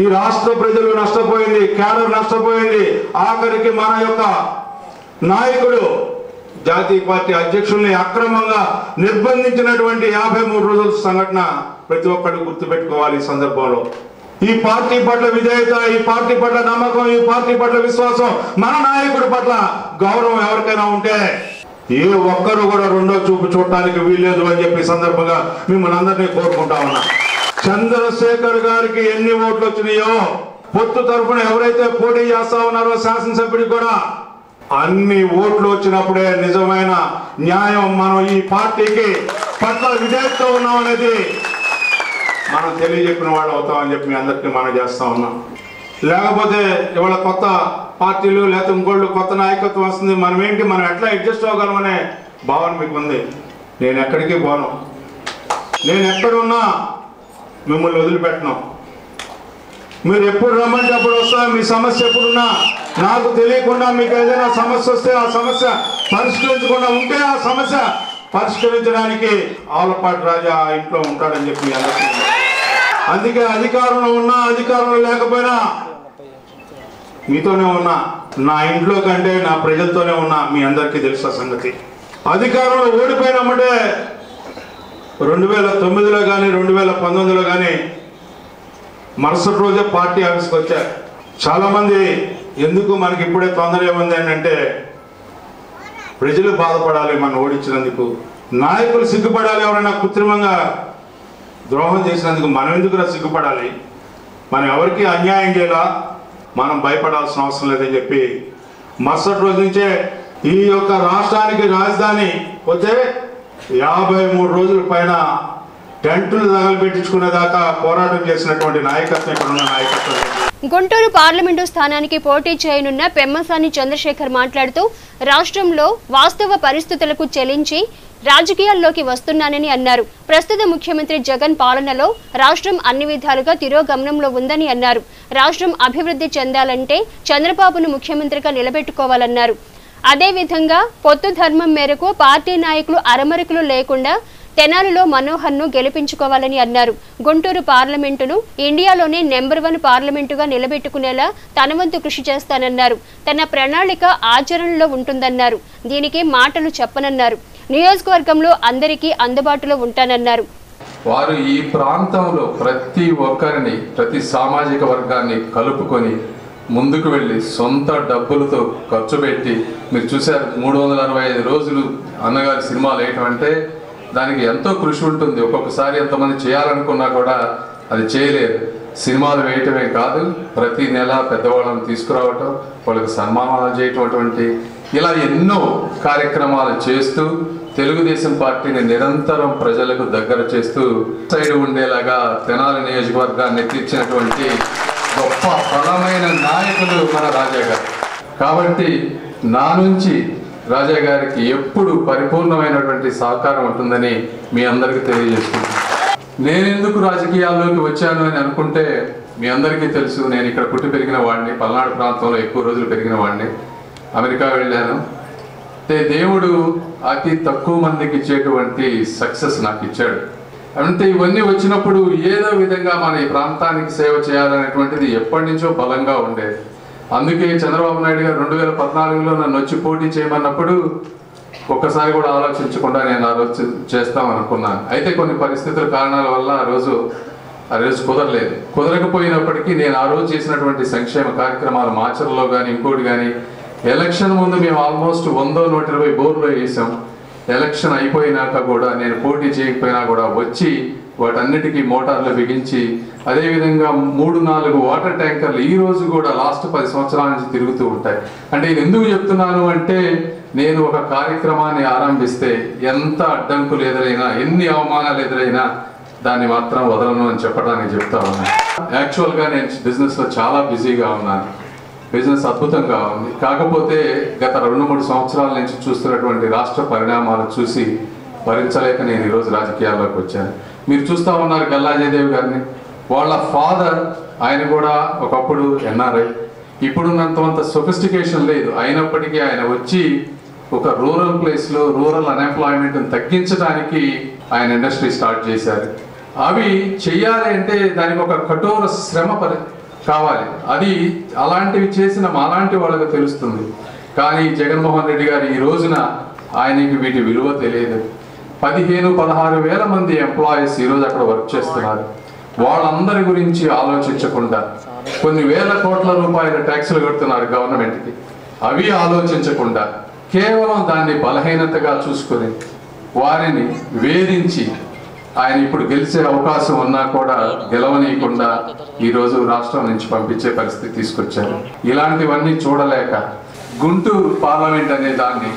ఈ రాష్ట్ర ప్రజలు నష్టపోయింది, క్యాడర్ నష్టపోయింది. ఆఖరికి మన యొక్క నాయకుడు జాతీయ పార్టీ అధ్యక్షుల్ని అక్రమంగా నిర్బంధించినటువంటి 53 రోజుల సంఘటన ప్రతి ఒక్కరు గుర్తుపెట్టుకోవాలి. ఈ సందర్భంలో ఈ పార్టీ పట్ల విధేయత, ఈ పార్టీ పట్ల నమ్మకం, ఈ పార్టీ పట్ల విశ్వాసం, మన నాయకుడి పట్ల గౌరవం ఎవరికైనా ఉంటే ఏ ఒక్కరు కూడా రెండో చూపు చూడటానికి వీల్లేదు అని చెప్పి సందర్భంగా మిమ్మల్ని అందరినీ కోరుకుంటా ఉన్నా. చంద్రశేఖర్ గారికి ఎన్ని ఓట్లు వచ్చినాయో, పొత్తు తరఫున ఎవరైతే పోటీ చేస్తా ఉన్నారో శాసనసభ్యుడికి కూడా అన్ని ఓట్లు వచ్చినప్పుడే నిజమైన న్యాయం, మనం ఈ పార్టీకి పట్ల విధేయతతో ఉన్నాం అనేది మనం తెలియజెప్పిన వాళ్ళు అవుతామని చెప్పి మీ అందరికీ మనం చేస్తా ఉన్నాం. లేకపోతే ఇవాళ కొత్త పార్టీలు లేకపోతే ఇంకోళ్ళు కొత్త నాయకత్వం వస్తుంది, మనం ఎట్లా అడ్జస్ట్ అవ్వగలమనే భావన మీకు ఉంది. నేను ఎక్కడికి పోను, నేను ఎక్కడున్నా మిమ్మల్ని వదిలిపెట్టను. మీరు ఎప్పుడు రమ్మంటే అప్పుడు వస్తా. మీ సమస్య ఎప్పుడున్నా నాకు తెలియకుండా మీకు ఏదైనా సమస్య వస్తే ఆ సమస్య పరిష్కరించకుండా ఉంటే ఆ సమస్య పరిష్కరించడానికి ఆలపాటి రాజా ఇంట్లో ఉంటాడని చెప్పి అందరికీ. అందుకే అధికారంలో ఉన్నా అధికారంలో లేకపోయినా మీతోనే ఉన్నా, నా ఇంట్లో కంటే నా ప్రజలతోనే ఉన్నా. మీ అందరికీ తెలుసా సంగతి. అధికారంలో ఓడిపోయినామంటే 2009లో కానీ 2019లో కానీ మరుసటి రోజే పార్టీ ఆఫీస్కి వచ్చారు చాలామంది. ఎందుకు మనకి ఇప్పుడే తొందర ఏముంది అంటే ప్రజలు బాధపడాలి మనం ఓడించినందుకు, నాయకులు సిగ్గుపడాలి. ఎవరైనా కృత్రిమంగా ద్రోహం చేసినందుకు మనం ఎందుకురా సిగ్గుపడాలి, మనం ఎవరికి అన్యాయం చేయాలా, మనం భయపడాల్సిన అవసరం లేదని చెప్పి మరుసటి రోజు నుంచే ఈ యొక్క రాష్ట్రానికి రాజధాని వచ్చే 53 రోజుల పైన టెంట్లు తగలబెట్టించుకునేదాకా పోరాటం చేసినటువంటి నాయకత్వం ఇక్కడ ఉన్న నాయకత్వం. గుంటూరు పార్లమెంటు స్థానానికి పోటీ చేయనున్న పెమ్మసాని చంద్రశేఖర్ మాట్లాడుతూ రాష్ట్రంలో వాస్తవ పరిస్థితులకు చెలించి రాజకీయాల్లోకి వస్తున్నానని అన్నారు. ప్రస్తుత ముఖ్యమంత్రి జగన్ పాలనలో రాష్ట్రం అన్ని విధాలుగా తిరోగమనంలో ఉందని అన్నారు. రాష్ట్రం అభివృద్ధి చెందాలంటే చంద్రబాబును ముఖ్యమంత్రిగా నిలబెట్టుకోవాలన్నారు. అదేవిధంగా పొత్తు ధర్మం మేరకు పార్టీ నాయకులు అరమరికలు లేకుండా తెనాలిలో మనోహర్ను గెలిపించుకోవాలని అన్నారు. గుంటూరు పార్లమెంటును ఇండియాలోనే నెంబర్ 1 పార్లమెంటుగా నిలబెట్టుకునేలా తన వంతు కృషి చేస్తానన్నారు. తన ప్రణాళిక ఆచరణలో ఉంటుందన్నారు. దీనికి మాటలు చెప్పనన్నారు. నియోజకవర్గంలో అందరికీ అందుబాటులో ఉంటానన్నారు. వారు ఈ ప్రాంతంలో ప్రతి ఒక్కరిని, ప్రతి సామాజిక వర్గాన్ని కలుపుకొని ముందుకు వెళ్ళి సొంత డబ్బులతో ఖర్చు పెట్టి, మీరు చూశారు 365 రోజులు అన్నగారి సినిమాలు వేయటం అంటే దానికి ఎంతో కృషి ఉంటుంది. ఒక్కొక్కసారి ఎంతమంది చేయాలనుకున్నా కూడా అది చేయలేరు. సినిమాలు వేయటమే కాదు, ప్రతి నెల పెద్దవాళ్ళని తీసుకురావటం, వాళ్ళకి సన్మానాలు చేయటం, ఇలా ఎన్నో కార్యక్రమాలు చేస్తూ తెలుగుదేశం పార్టీని నిరంతరం ప్రజలకు దగ్గర చేస్తూ సైడ్ ఉండేలాగా తెనాలి నియోజకవర్గాన్ని తీర్చినటువంటి గొప్ప బలమైన నాయకులు మన రాజా గారు. కాబట్టి నా నుంచి రాజా గారికి ఎప్పుడు పరిపూర్ణమైనటువంటి సహకారం ఉంటుందని మీ అందరికీ తెలియజేస్తున్నాను. నేనెందుకు రాజకీయాల్లోకి వచ్చాను అని అనుకుంటే మీ అందరికీ తెలుసు, నేను ఇక్కడ పుట్టి పెరిగిన వాడిని, పల్నాడు ప్రాంతంలో ఎక్కువ రోజులు పెరిగిన వాడిని. అమెరికా వెళ్ళాను. దేవుడు అతి తక్కువ మందికి ఇచ్చేటువంటి సక్సెస్ నాకు ఇచ్చాడు. అంటే ఇవన్నీ వచ్చినప్పుడు ఏదో విధంగా మన ఈ ప్రాంతానికి సేవ చేయాలనేటువంటిది ఎప్పటి నుంచో బలంగా ఉండేది. అందుకే చంద్రబాబు నాయుడు గారు 2014లో నన్ను వచ్చి పోటీ చేయమన్నప్పుడు ఒక్కసారి కూడా ఆలోచించకుండా నేను ఆ రోజు చేస్తామనుకున్నాను. అయితే కొన్ని పరిస్థితుల కారణాల వల్ల ఆ రోజు కుదరలేదు. కుదరకపోయినప్పటికీ నేను ఆ రోజు చేసినటువంటి సంక్షేమ కార్యక్రమాలు మాచర్లో కానీ ఇంకోటి కానీ, ఎలక్షన్ ముందు మేము ఆల్మోస్ట్ 100-120 బోర్లు వేసాం. ఎలక్షన్ అయిపోయినాక కూడా నేను పోటీ చేయకపోయినా కూడా వచ్చి వాటన్నిటికీ మోటార్లు బిగించి, అదేవిధంగా 3-4 వాటర్ ట్యాంకర్లు ఈ రోజు కూడా లాస్ట్ 10 సంవత్సరాల నుంచి తిరుగుతూ ఉంటాయి. అంటే ఇది ఎందుకు చెప్తున్నాను అంటే, నేను ఒక కార్యక్రమాన్ని ఆరంభిస్తే ఎంత అడ్డంకులు ఎదురైనా, ఎన్ని అవమానాలు ఎదురైనా దాన్ని మాత్రం వదలను అని చెప్పడానికి చెప్తా ఉన్నాను. యాక్చువల్గా నేను బిజినెస్లో చాలా బిజీగా ఉన్నాను. బిజినెస్ అద్భుతంగా ఉంది. కాకపోతే గత 2-3 సంవత్సరాల నుంచి చూస్తున్నటువంటి రాష్ట్ర పరిణామాలు చూసి భరించలేక నేను ఈరోజు రాజకీయాల్లోకి వచ్చాను. మీరు చూస్తూ ఉన్నారు గల్లా జయదేవ్ గారిని. వాళ్ళ ఫాదర్ ఆయన కూడా ఒకప్పుడు ఎన్ఆర్ఐ. ఇప్పుడున్నంత సొఫిస్టికేషన్ లేదు. అయినప్పటికీ ఆయన వచ్చి ఒక రూరల్ ప్లేస్లో రూరల్ అన్ఎంప్లాయ్మెంట్ని తగ్గించడానికి ఆయన ఇండస్ట్రీ స్టార్ట్ చేశారు. అవి చెయ్యాలి అంటే దానికి ఒక కఠోర శ్రమ కావాలి. అది అలాంటివి చేసిన మాలాంటి వాళ్ళకి తెలుస్తుంది. కానీ జగన్మోహన్ రెడ్డి గారు ఈ రోజున ఆయనకి వీటి విలువ తెలియదు. 15-16 వేల మంది ఎంప్లాయీస్ ఈరోజు అక్కడ వర్క్ చేస్తున్నారు. వాళ్ళందరి గురించి ఆలోచించకుండా కొన్ని వేల కోట్ల రూపాయల ట్యాక్సులు కడుతున్నారు గవర్నమెంట్కి. అవి ఆలోచించకుండా కేవలం దాన్ని బలహీనతగా చూసుకొని వారిని వేధించి ఆయన ఇప్పుడు గెలిచే అవకాశం ఉన్నా కూడా గెలవనీయకుండా ఈరోజు రాష్ట్రం నుంచి పంపించే పరిస్థితి తీసుకొచ్చారు. ఇలాంటివన్నీ చూడలేక గుంటూరు పార్లమెంట్ అనే దాన్ని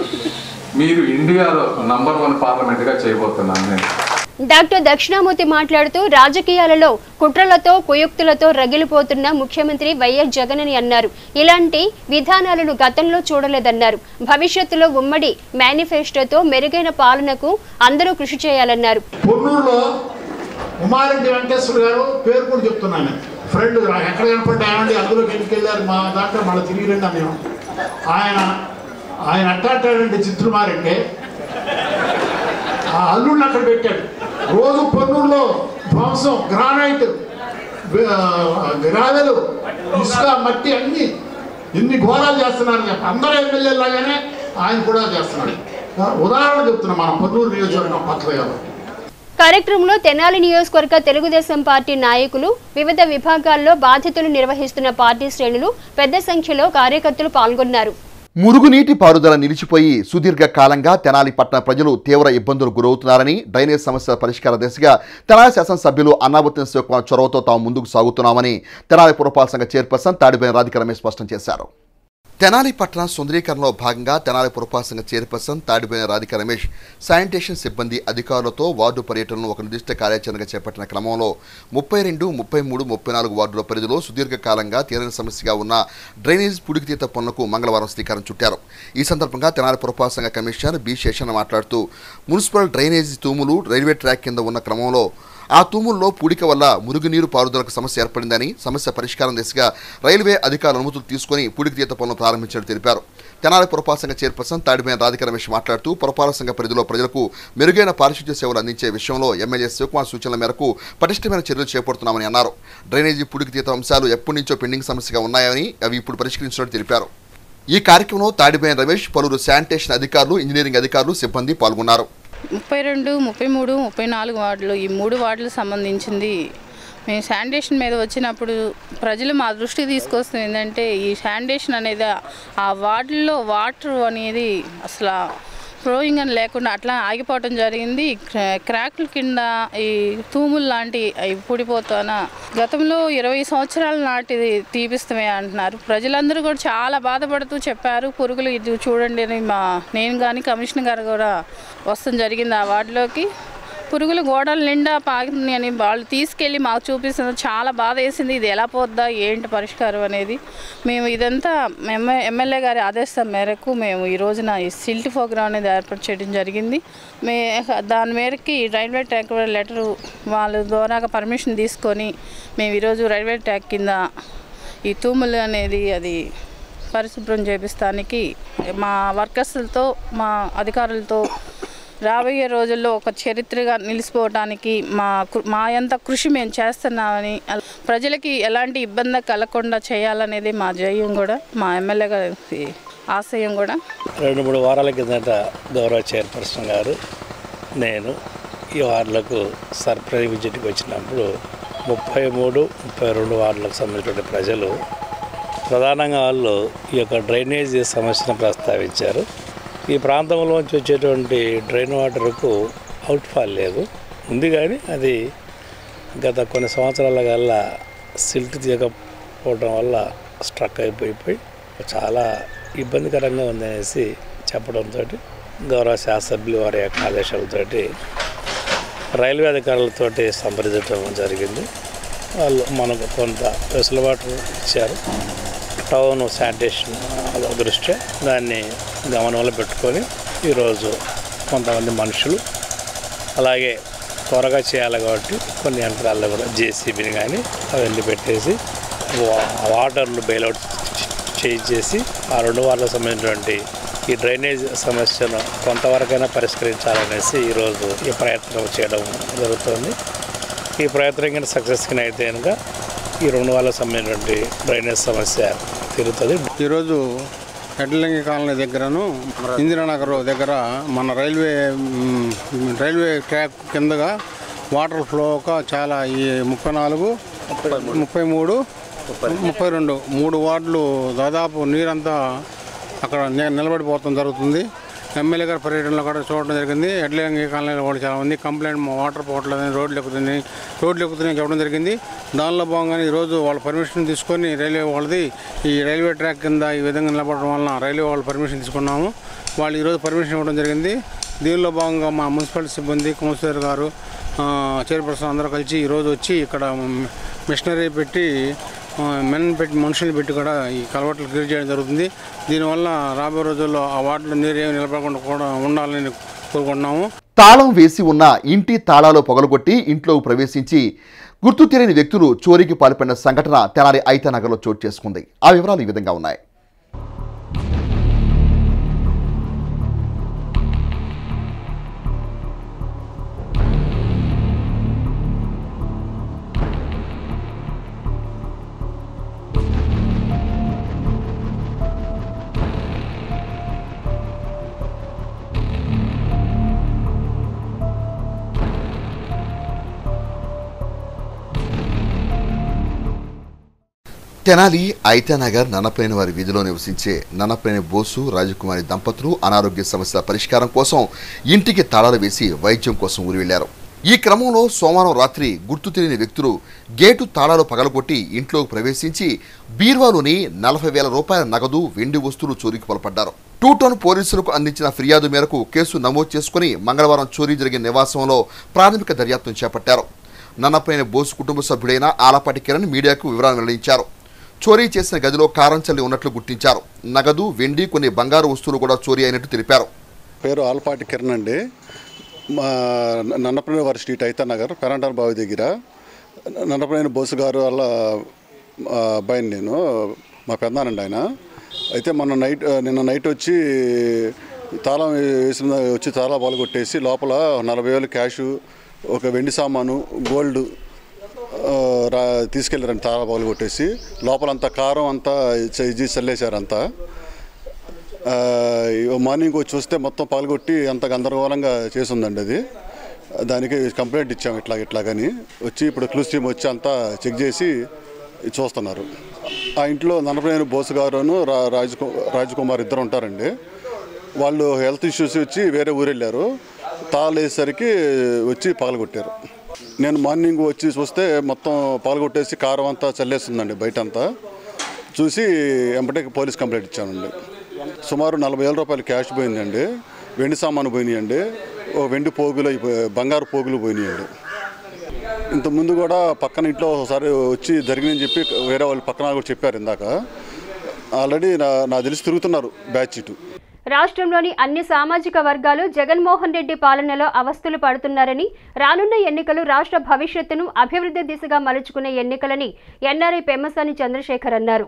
మీరు ఇండియాలో నంబర్ 1 పార్లమెంట్గా చేయబోతున్నాను నేను. డాక్టర్ దక్షిణామూర్తి మాట్లాడుతూ రాజకీయాలలో కుట్రలతో కుయుక్తులతో రగిలిపోతున్న ముఖ్యమంత్రి వైఎస్ జగన్ అని అన్నారు. ఇలాంటి విధానాలను గతంలో చూడలేదన్నారు. భవిష్యత్తులో ఉమ్మడి మేనిఫెస్టోతో మెరుగైన పాలనకు అందరూ కృషి చేయాలన్నారు. పొన్నూరులో ఉమారెడ్డి వెంకటేశ్వర గారు పేరు కూడా చెప్తున్నాను. ఫ్రెండ్ ఎక్కడ కనపడ్డాయండి, అందులోకి వెళ్ళారు మా దాంట్లో మళ్ళీ తిరిగి రండి మేము. ఆయన అట్టాడండి చిత్రమారెడ్డి ఆ అల్లుడిని అక్కడ పెట్టాడు. రోజు పొన్నూరులో ధ్వంసం, గ్రానైట్, గ్రావెలు, ఇసుక, మట్టి అన్ని ఎన్ని ఘోరాలు చేస్తున్నారు. అందరూ ఎమ్మెల్యేలు లాగానే ఆయన కూడా చేస్తున్నాడు. ఉదాహరణ చెప్తున్నా మన పొన్నూరు నియోజకవర్గం పక్కన. కార్యక్రమంలో తెనాలి నియోజకవర్గ తెలుగుదేశం పార్టీ నాయకులు, వివిధ విభాగాల్లో బాధ్యతలు నిర్వహిస్తున్న పార్టీ శ్రేణులు, పెద్ద సంఖ్యలో కార్యకర్తలు పాల్గొన్నారు. మురుగునీటి పారుదల నిలిచిపోయి సుదీర్ఘ కాలంగా తెనాలి పట్టణ ప్రజలు తీవ్ర ఇబ్బందులు గురవుతున్నారని, డ్రైనేజ్ సమస్యల పరిష్కార దిశగా తెనాలి శాసనసభ్యులు అన్నాబత్తిన శివకుమార్ చొరవతో తాము ముందుకు సాగుతున్నామని తెనాలి పురపాలక సంఘ చైర్పర్సన్ తాడిపైన రాధిక రమేష్ స్పష్టం చేశారు. తెనాలి పట్టణ సుందరీకరణలో భాగంగా తెనాలి పురపాలక సంఘ చైర్పర్సన్ తాడిబోయిన రాధికా రమేష్ శానిటేషన్ సిబ్బంది అధికారులతో వార్డు పర్యటనను ఒక నిర్దిష్ట కార్యాచరణగా చేపట్టిన క్రమంలో 32, 33, 34 వార్డుల పరిధిలో సుదీర్ఘకాలంగా తీరని సమస్యగా ఉన్న డ్రైనేజ్ పుడికితీత పనులకు మంగళవారం శ్రీకారం చుట్టారు. ఈ సందర్భంగా తెనాలి పురపాలక సంఘ కమిషనర్ బి శేషన్న మాట్లాడుతూ మున్సిపల్ డ్రైనేజీ తూములు రైల్వే ట్రాక్ కింద ఉన్న క్రమంలో ఆ తూముల్లో పూడిక వల్ల మురుగునీరు పారుదలకు సమస్య ఏర్పడిందని, సమస్య పరిష్కారం దిశగా రైల్వే అధికారుల అనుమతులు తీసుకుని పూడికతీత పనులు ప్రారంభించినట్టు తెలిపారు. తెనాలి పురపాలక సంఘ చైర్పర్సన్ తాడిబోయిన రాధికా రమేష్ మాట్లాడుతూ పురపాలక సంఘ పరిధిలో ప్రజలకు మెరుగైన పారిశుద్ధ్య సేవలు అందించే విషయంలో ఎమ్మెల్యే శివకుమార్ సూచనల మేరకు పటిష్టమైన చర్యలు చేపడుతున్నామని అన్నారు. డ్రైనేజీ పూడికతీత అంశాలు ఎప్పటి నుంచో పెండింగ్ సమస్యగా ఉన్నాయని అవి ఇప్పుడు పరిష్కరించినట్టు తెలిపారు. ఈ కార్యక్రమంలో తాడిబోయిన రమేష్, పలువురు శానిటేషన్ అధికారులు, ఇంజనీరింగ్ అధికారులు, సిబ్బంది పాల్గొన్నారు. 32, 33, 34 వార్డులు, ఈ 3 వార్డులకు సంబంధించింది మేము శానిటేషన్ మీద వచ్చినప్పుడు ప్రజలు మా దృష్టికి తీసుకొస్తుంది ఏంటంటే ఈ శానిటేషన్ అనేది ఆ వార్డుల్లో వాటర్ అనేది అసలు ఫ్లోయింగ్ అని లేకుండా అట్లా ఆగిపోవటం జరిగింది. క్రాక్ల కింద ఈ తూములు లాంటి అవి పూడిపోతాన గతంలో 20 సంవత్సరాల నాటిది తీపిస్తమే అంటున్నారు. ప్రజలందరూ కూడా చాలా బాధపడుతూ చెప్పారు, పురుగులు ఇది చూడండి అని. నేను కానీ కమిషనర్ గారు కూడా వస్తాం జరిగింది ఆ వార్డులోకి. పురుగులు గోడల నిండా పాకింది అని వాళ్ళు తీసుకెళ్ళి మాకు చూపిస్తుంది. చాలా బాధ వేసింది, ఇది ఎలా పోద్దా ఏంటి పరిష్కారం అనేది. మేము ఇదంతా ఎమ్మెల్యే గారి ఆదేశం మేరకు మేము ఈ రోజున ఈ సిల్ట్ ప్రోగ్రామ్ అనేది ఏర్పాటు చేయడం జరిగింది. దాని మేరకి రైల్వే ట్రాక్ లెటరు వాళ్ళ ద్వారా పర్మిషన్ తీసుకొని మేము ఈరోజు రైల్వే ట్రాక్ కింద ఈ తూములు అనేది అది పరిశుభ్రం చేపిస్తానికి మా వర్కర్స్లతో, మా అధికారులతో రాబోయే రోజుల్లో ఒక చరిత్రగా నిలిచిపోవడానికి మా ఎంత కృషి మేము చేస్తున్నామని, ప్రజలకి ఎలాంటి ఇబ్బంది కలగకుండా చేయాలనేది మా జయం కూడా, మా ఎమ్మెల్యే గారి ఆశయం కూడా. 2-3 వారాల కిందట గౌరవ చైర్పర్సన్ గారు నేను ఈ వార్డులకు సర్ప్రైజ్ విజిట్కి వచ్చినప్పుడు 33, 32 వార్డులకు సంబంధించిన ప్రజలు ప్రధానంగా వాళ్ళు ఈ యొక్క డ్రైనేజీ సమస్యను ప్రస్తావించారు. ఈ ప్రాంతంలోంచి వచ్చేటువంటి డ్రైన్ వాటర్కు అవుట్ఫాల్ లేదు, ఉంది కానీ అది గత కొన్ని సంవత్సరాల కల్లా సిల్ట్ తీయకపోవడం వల్ల స్ట్రక్ అయిపోయి చాలా ఇబ్బందికరంగా ఉందనేసి చెప్పడంతో గౌరవ శాసనసభ్యులు వారి యొక్క ఆదేశాలతోటి రైల్వే అధికారులతో సంప్రదించడం జరిగింది. వాళ్ళు మనకు కొంత వెసులుబాటు ఇచ్చారు. టౌన్ శానిటేషన్ దృష్ట్యా దాన్ని గమనంలో పెట్టుకొని ఈరోజు కొంతమంది మనుషులు అలాగే త్వరగా చేయాలి కాబట్టి కొన్ని యంత్రాల్లో కూడా జేసీబీని కానీ అవన్నీ పెట్టేసి వాటర్లు బెయిల్అవుట్ చేసి ఆ 2 వార్డులకు సంబంధించినటువంటి ఈ డ్రైనేజ్ సమస్యను కొంతవరకైనా పరిష్కరించాలనేసి ఈరోజు ఈ ప్రయత్నం చేయడం జరుగుతుంది. ఈ ప్రయత్నం కింద సక్సెస్గా అయితే కనుక ఈ 2 వార్డులకు సంబంధించినటువంటి డ్రైనేజ్ సమస్య తీరుతుంది. ఈరోజు ఎడ్లంగి కాలనీ దగ్గరను ఇందిరానగర్ దగ్గర మన రైల్వే ట్రాక్ కిందగా వాటర్ ఫ్లోగా చాలా ఈ 34, 33, 32 3 వార్డులు దాదాపు నీరంతా అక్కడ నిలబడిపోవడం జరుగుతుంది. ఎమ్మెల్యే గారి పర్యటనలో కూడా చూడడం జరిగింది. ఎడ్లంగి కాలనీలో కూడా చాలా మంది కంప్లైంట్ వాటర్ పోవట్లేదని రోడ్లు ఎక్కుతున్నాయని చెప్పడం జరిగింది. దానిలో భాగంగానే ఈరోజు వాళ్ళ పర్మిషన్ తీసుకొని రైల్వే వాళ్ళది ఈ రైల్వే ట్రాక్ కింద ఈ విధంగా నిలబడడం వలన రైల్వే వాళ్ళు పర్మిషన్ తీసుకున్నాము. వాళ్ళు ఈరోజు పర్మిషన్ ఇవ్వడం జరిగింది. దీనిలో భాగంగా మా మున్సిపల్ సిబ్బంది, కౌన్సిలర్ గారు, చైర్పర్సన్ అందరూ కలిసి ఈరోజు వచ్చి ఇక్కడ మిషనరీ పెట్టి మనుషులు పెట్టి కూడా ఈ కలవట్లు క్లియర్ చేయడం జరుగుతుంది. దీనివల్ల రాబోయే రోజుల్లో ఆ వార్డులో నీరు ఏమి నిలబడకుండా కూడా ఉండాలని కోరుకుంటున్నాము. తాళం వేసి ఉన్న ఇంటి తాళాలు పగలగొట్టి ఇంట్లో ప్రవేశించి గుర్తు తెలియని వ్యక్తులు చోరీకి పాల్పడిన సంఘటన తెనాలి ఐతానగర్లో చోటు చేసుకుంది. ఆ వివరాలు ఈ విధంగా ఉన్నాయి. తెనాలి ఐతానగర్ నన్నపనేని వారి వీధిలో నివసించే నన్నపనేని బోసు రాజకుమారి దంపతులు అనారోగ్య సమస్యల పరిష్కారం కోసం ఇంటికి తాళాలు వేసి వైద్యం కోసం ఊరి వెళ్లారు. ఈ క్రమంలో సోమవారం రాత్రి గుర్తు తెలియని వ్యక్తులు గేటు తాళాలు పగలగొట్టి ఇంట్లోకి ప్రవేశించి బీర్వాలోని 40,000 రూపాయల నగదు వెండి వస్తువులు చోరీకి పాల్పడ్డారు. 2 టౌన్ పోలీసులకు అందించిన ఫిర్యాదు మేరకు కేసు నమోదు చేసుకుని మంగళవారం చోరీ జరిగిన నివాసంలో ప్రాథమిక దర్యాప్తును చేపట్టారు. నన్నపనేని బోసు కుటుంబ సభ్యుడైన ఆలపాటి కిరణ్ మీడియాకు వివరాలు వెల్లడించారు. చోరీ చేసిన గదిలో కారంచల్లి ఉన్నట్లు గుర్తించారు. నగదు, వెండి, కొన్ని బంగారు వస్తువులు కూడా చోరీ అయినట్టు తెలిపారు. పేరు ఆలపాటి కిరణ్ అండి. మా నన్నపనేని వారి స్ట్రీట్ అయితే నగర్ పెరంటాల బావి దగ్గర నన్నపనేని బోసు గారు వాళ్ళ అబ్బాయిని నేను, మా పెద్దనానండి ఆయన. అయితే నిన్న నైట్ వచ్చి తాళం వేసిన వచ్చి తాళా పాలు కొట్టేసి లోపల 40,000 క్యాషు, ఒక వెండి సామాను, గోల్డ్ తీసుకెళ్ళారండి. తాళా పాలు కొట్టేసి లోపలంతా కారం అంతా ఇది చల్లేశారు. అంతా మార్నింగ్ వచ్చి చూస్తే మొత్తం పాల్గొట్టి అంత గందరగోళంగా చేసిందండి. అది దానికి కంప్లైంట్ ఇచ్చాము ఇట్లాగని వచ్చి ఇప్పుడు క్లూస్ టీమ్ వచ్చి అంతా చెక్ చేసి చూస్తున్నారు. ఆ ఇంట్లో నన్నపనేని బోసు గారును రాజకుమార్ ఇద్దరు ఉంటారండి. వాళ్ళు హెల్త్ ఇష్యూస్ వచ్చి వేరే ఊరు వెళ్ళారు. తాళేసరికి వచ్చి పగలగొట్టారు. నేను మార్నింగ్ వచ్చి చూస్తే మొత్తం పాల్గొట్టేసి కారం అంతా చల్లేస్తుందండి. బయట అంతా చూసి ఎంబటే పోలీస్ కంప్లైంట్ ఇచ్చానండి. సుమారు 40,000 రూపాయలు క్యాష్ పోయిందండి. వెండి సామాను పోయినాయండి. వెండి పోగులు, బంగారు పోగులు పోయినాయండి. ఇంతకుముందు కూడా పక్కన ఇంట్లో ఒకసారి వచ్చి జరిగిందని చెప్పి వేరే వాళ్ళు పక్కన కూడా చెప్పారు. ఇందాక ఆల్రెడీ నా తెలిసి తిరుగుతున్నారు బ్యాచ్ ఇటు. రాష్ట్రంలోని అన్ని సామాజిక వర్గాలు జగన్మోహన్ రెడ్డి పాలనలో అవస్థలు పడుతున్నారని, రానున్న ఎన్నికలు రాష్ట్ర భవిష్యత్తును అభివృద్ధి దిశగా మలుచుకునే ఎన్నికలని ఎన్ఆర్ఐ పెమ్మసాని చంద్రశేఖర్ అన్నారు.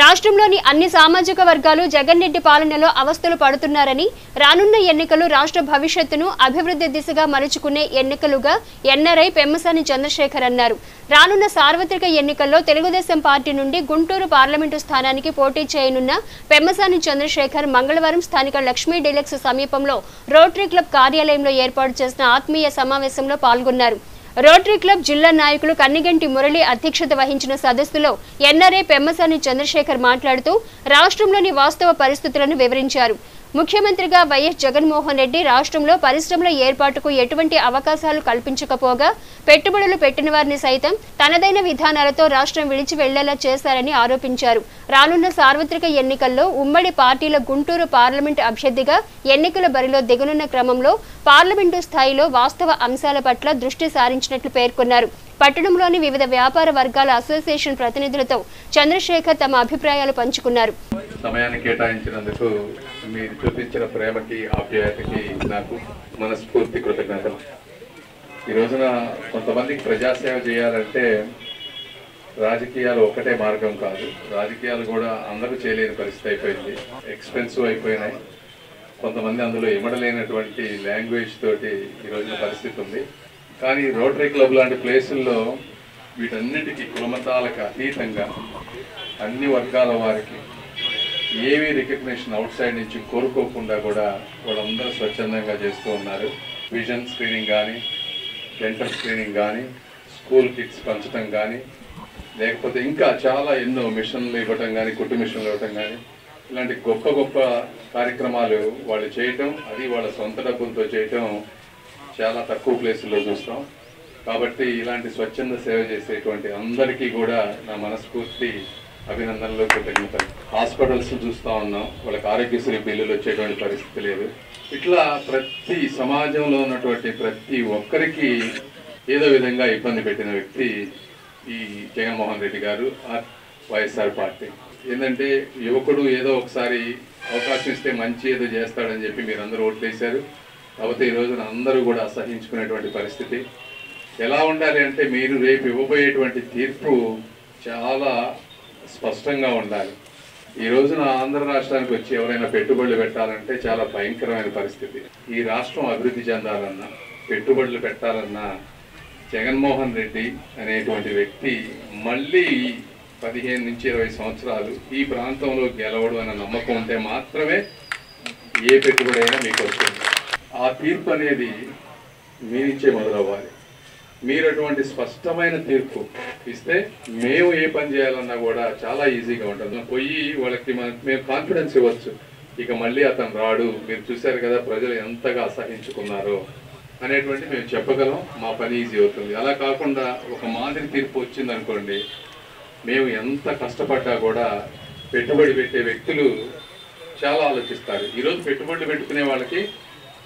రాష్ట్రంలోని అన్ని సామాజిక వర్గాలు జగన్ రెడ్డి పాలనలో అవస్థలు పడుతున్నారని, రానున్న ఎన్నికలు రాష్ట్ర భవిష్యత్తును అభివృద్ధి దిశగా మలుచుకునే ఎన్నికలుగా ఎన్ఆర్ఐ పెమ్మసాని చంద్రశేఖర్ అన్నారు. రానున్న సార్వత్రిక ఎన్నికల్లో తెలుగుదేశం పార్టీ నుండి గుంటూరు పార్లమెంటు స్థానానికి పోటీ చేయనున్న పెమ్మసాని చంద్రశేఖర్ మంగళవారం స్థానిక లక్ష్మీ డీలక్స్ సమీపంలో రోటరీ క్లబ్ కార్యాలయంలో ఏర్పాటు చేసిన ఆత్మీయ సమావేశంలో పాల్గొన్నారు. రోటరీ క్లబ్ జిల్లా నాయకులు కన్నిగంటి మురళి అధ్యక్షత వహించిన సదస్సులో ఎన్ఆర్ఐ పెమ్మసాని చంద్రశేఖర్ మాట్లాడుతూ రాష్ట్రంలోని వాస్తవ పరిస్థితులను వివరించారు. ముఖ్యమంత్రిగా వైఎస్ జగన్మోహన్ రెడ్డి రాష్ట్రంలో పరిశ్రమల ఏర్పాటుకు ఎటువంటి అవకాశాలు కల్పించకపోగా పెట్టుబడులు పెట్టిన వారిని సైతం తనదైన విధానాలతో రాష్ట్రం విడిచి వెళ్లేలా చేశారని ఆరోపించారు. రానున్న సార్వత్రిక ఎన్నికల్లో ఉమ్మడి పార్టీల గుంటూరు పార్లమెంటు అభ్యర్థిగా ఎన్నికల బరిలో దిగనున్న క్రమంలో పార్లమెంటు స్థాయిలో వాస్తవ అంశాల పట్ల దృష్టి సారించినట్లు పేర్కొన్నారు. పట్టణంలోని వివిధ వ్యాపార వర్గాల అసోసియేషన్ ప్రతినిధులతో చంద్రశేఖర్ తమ అభిప్రాయాలు పంచుకున్నారు. సమయాన్ని కేటాయించినందుకు మీరు చూపించిన ప్రేమకి, ఆప్యాయతకి నాకు మనస్ఫూర్తి కృతజ్ఞతలు. ఈ రోజున కొంతమందికి ప్రజాసేవ చేయాలంటే రాజకీయాలు ఒకటే మార్గం కాదు. రాజకీయాలు కూడా అందరూ చేయలేని పరిస్థితి అయిపోయింది. ఎక్స్పెన్సివ్ అయిపోయినాయి. కొంతమంది అందులో ఇమడలేనటువంటి లాంగ్వేజ్ తోటి ఈ రోజున పరిస్థితి ఉంది. కానీ రోటరీ క్లబ్ లాంటి ప్లేసుల్లో వీటన్నిటికీ కులమతాలకు అతీతంగా అన్ని వర్గాల వారికి ఏవి రికగ్నిషన్ అవుట్ సైడ్ నుంచి కోరుకోకుండా కూడా వాళ్ళందరూ స్వచ్ఛందంగా చేస్తూ ఉన్నారు. విజన్ స్క్రీనింగ్ కానీ, డెంటల్ స్క్రీనింగ్ కానీ, స్కూల్ కిట్స్ పంచడం కానీ, లేకపోతే ఇంకా చాలా ఎన్నో మిషన్లు ఇవ్వటం కానీ, కుట్టు మిషన్లు ఇవ్వటం కానీ, ఇలాంటి గొప్ప గొప్ప కార్యక్రమాలు వాళ్ళు చేయటం, అది వాళ్ళ సొంత డబ్బులతో చేయటం చాలా తక్కువ ప్లేసుల్లో చూస్తాం. కాబట్టి ఇలాంటి స్వచ్ఛంద సేవ చేసేటువంటి అందరికీ కూడా నా మనస్ఫూర్తి అభినందనలు, కృతజ్ఞతలు. హాస్పిటల్స్ చూస్తూ ఉన్నాం, వాళ్ళకి ఆరోగ్యశ్రీ బిల్లులు వచ్చేటువంటి పరిస్థితి లేదు. ఇట్లా ప్రతి సమాజంలో ఉన్నటువంటి ప్రతి ఒక్కరికి ఏదో విధంగా ఇబ్బంది పెట్టిన వ్యక్తి ఈ జగన్మోహన్ రెడ్డి గారు, వైఎస్ఆర్ పార్టీ. ఏంటంటే యువకుడు ఏదో ఒకసారి అవకాశం ఇస్తే మంచి ఏదో చేస్తాడని చెప్పి మీరందరూ ఓట్లేశారు. కాకపోతే ఈ రోజున అందరూ కూడా అసహించుకునేటువంటి పరిస్థితి. ఎలా ఉండాలి అంటే మీరు రేపు ఇవ్వబోయేటువంటి తీర్పు చాలా స్పష్టంగా ఉండాలి. ఈ రోజున ఆంధ్ర రాష్ట్రానికి వచ్చి ఎవరైనా పెట్టుబడులు పెట్టాలంటే చాలా భయంకరమైన పరిస్థితి. ఈ రాష్ట్రం అభివృద్ధి చెందాలన్నా, పెట్టుబడులు పెట్టాలన్నా జగన్మోహన్ రెడ్డి అనేటువంటి వ్యక్తి మళ్ళీ 15 నుంచి 20 సంవత్సరాలు ఈ ప్రాంతంలో గెలవడు అన్న నమ్మకం ఉంటే మాత్రమే ఏ పెట్టుబడి అయినా మీకు వస్తుంది. ఆ తీర్పు అనేది మీ నుంచే మొదలవ్వాలి. మీరు అటువంటి స్పష్టమైన తీర్పు ఇస్తే మేము ఏ పని చేయాలన్నా కూడా చాలా ఈజీగా ఉంటుంది. పోయి వాళ్ళకి మేము కాన్ఫిడెన్స్ ఇవ్వచ్చు, ఇక మళ్ళీ అతను రాడు. మీరు చూశారు కదా ప్రజలు ఎంతగా అసహించుకున్నారో. అనేటువంటి మేము చెప్పగలం, మా పని ఈజీ అవుతుంది. అలా కాకుండా ఒక మాదిరి తీర్పు వచ్చిందనుకోండి, మేము ఎంత కష్టపడ్డా కూడా పెట్టుబడి పెట్టే వ్యక్తులు చాలా ఆలోచిస్తారు. ఈరోజు పెట్టుబడులు పెట్టుకునే వాళ్ళకి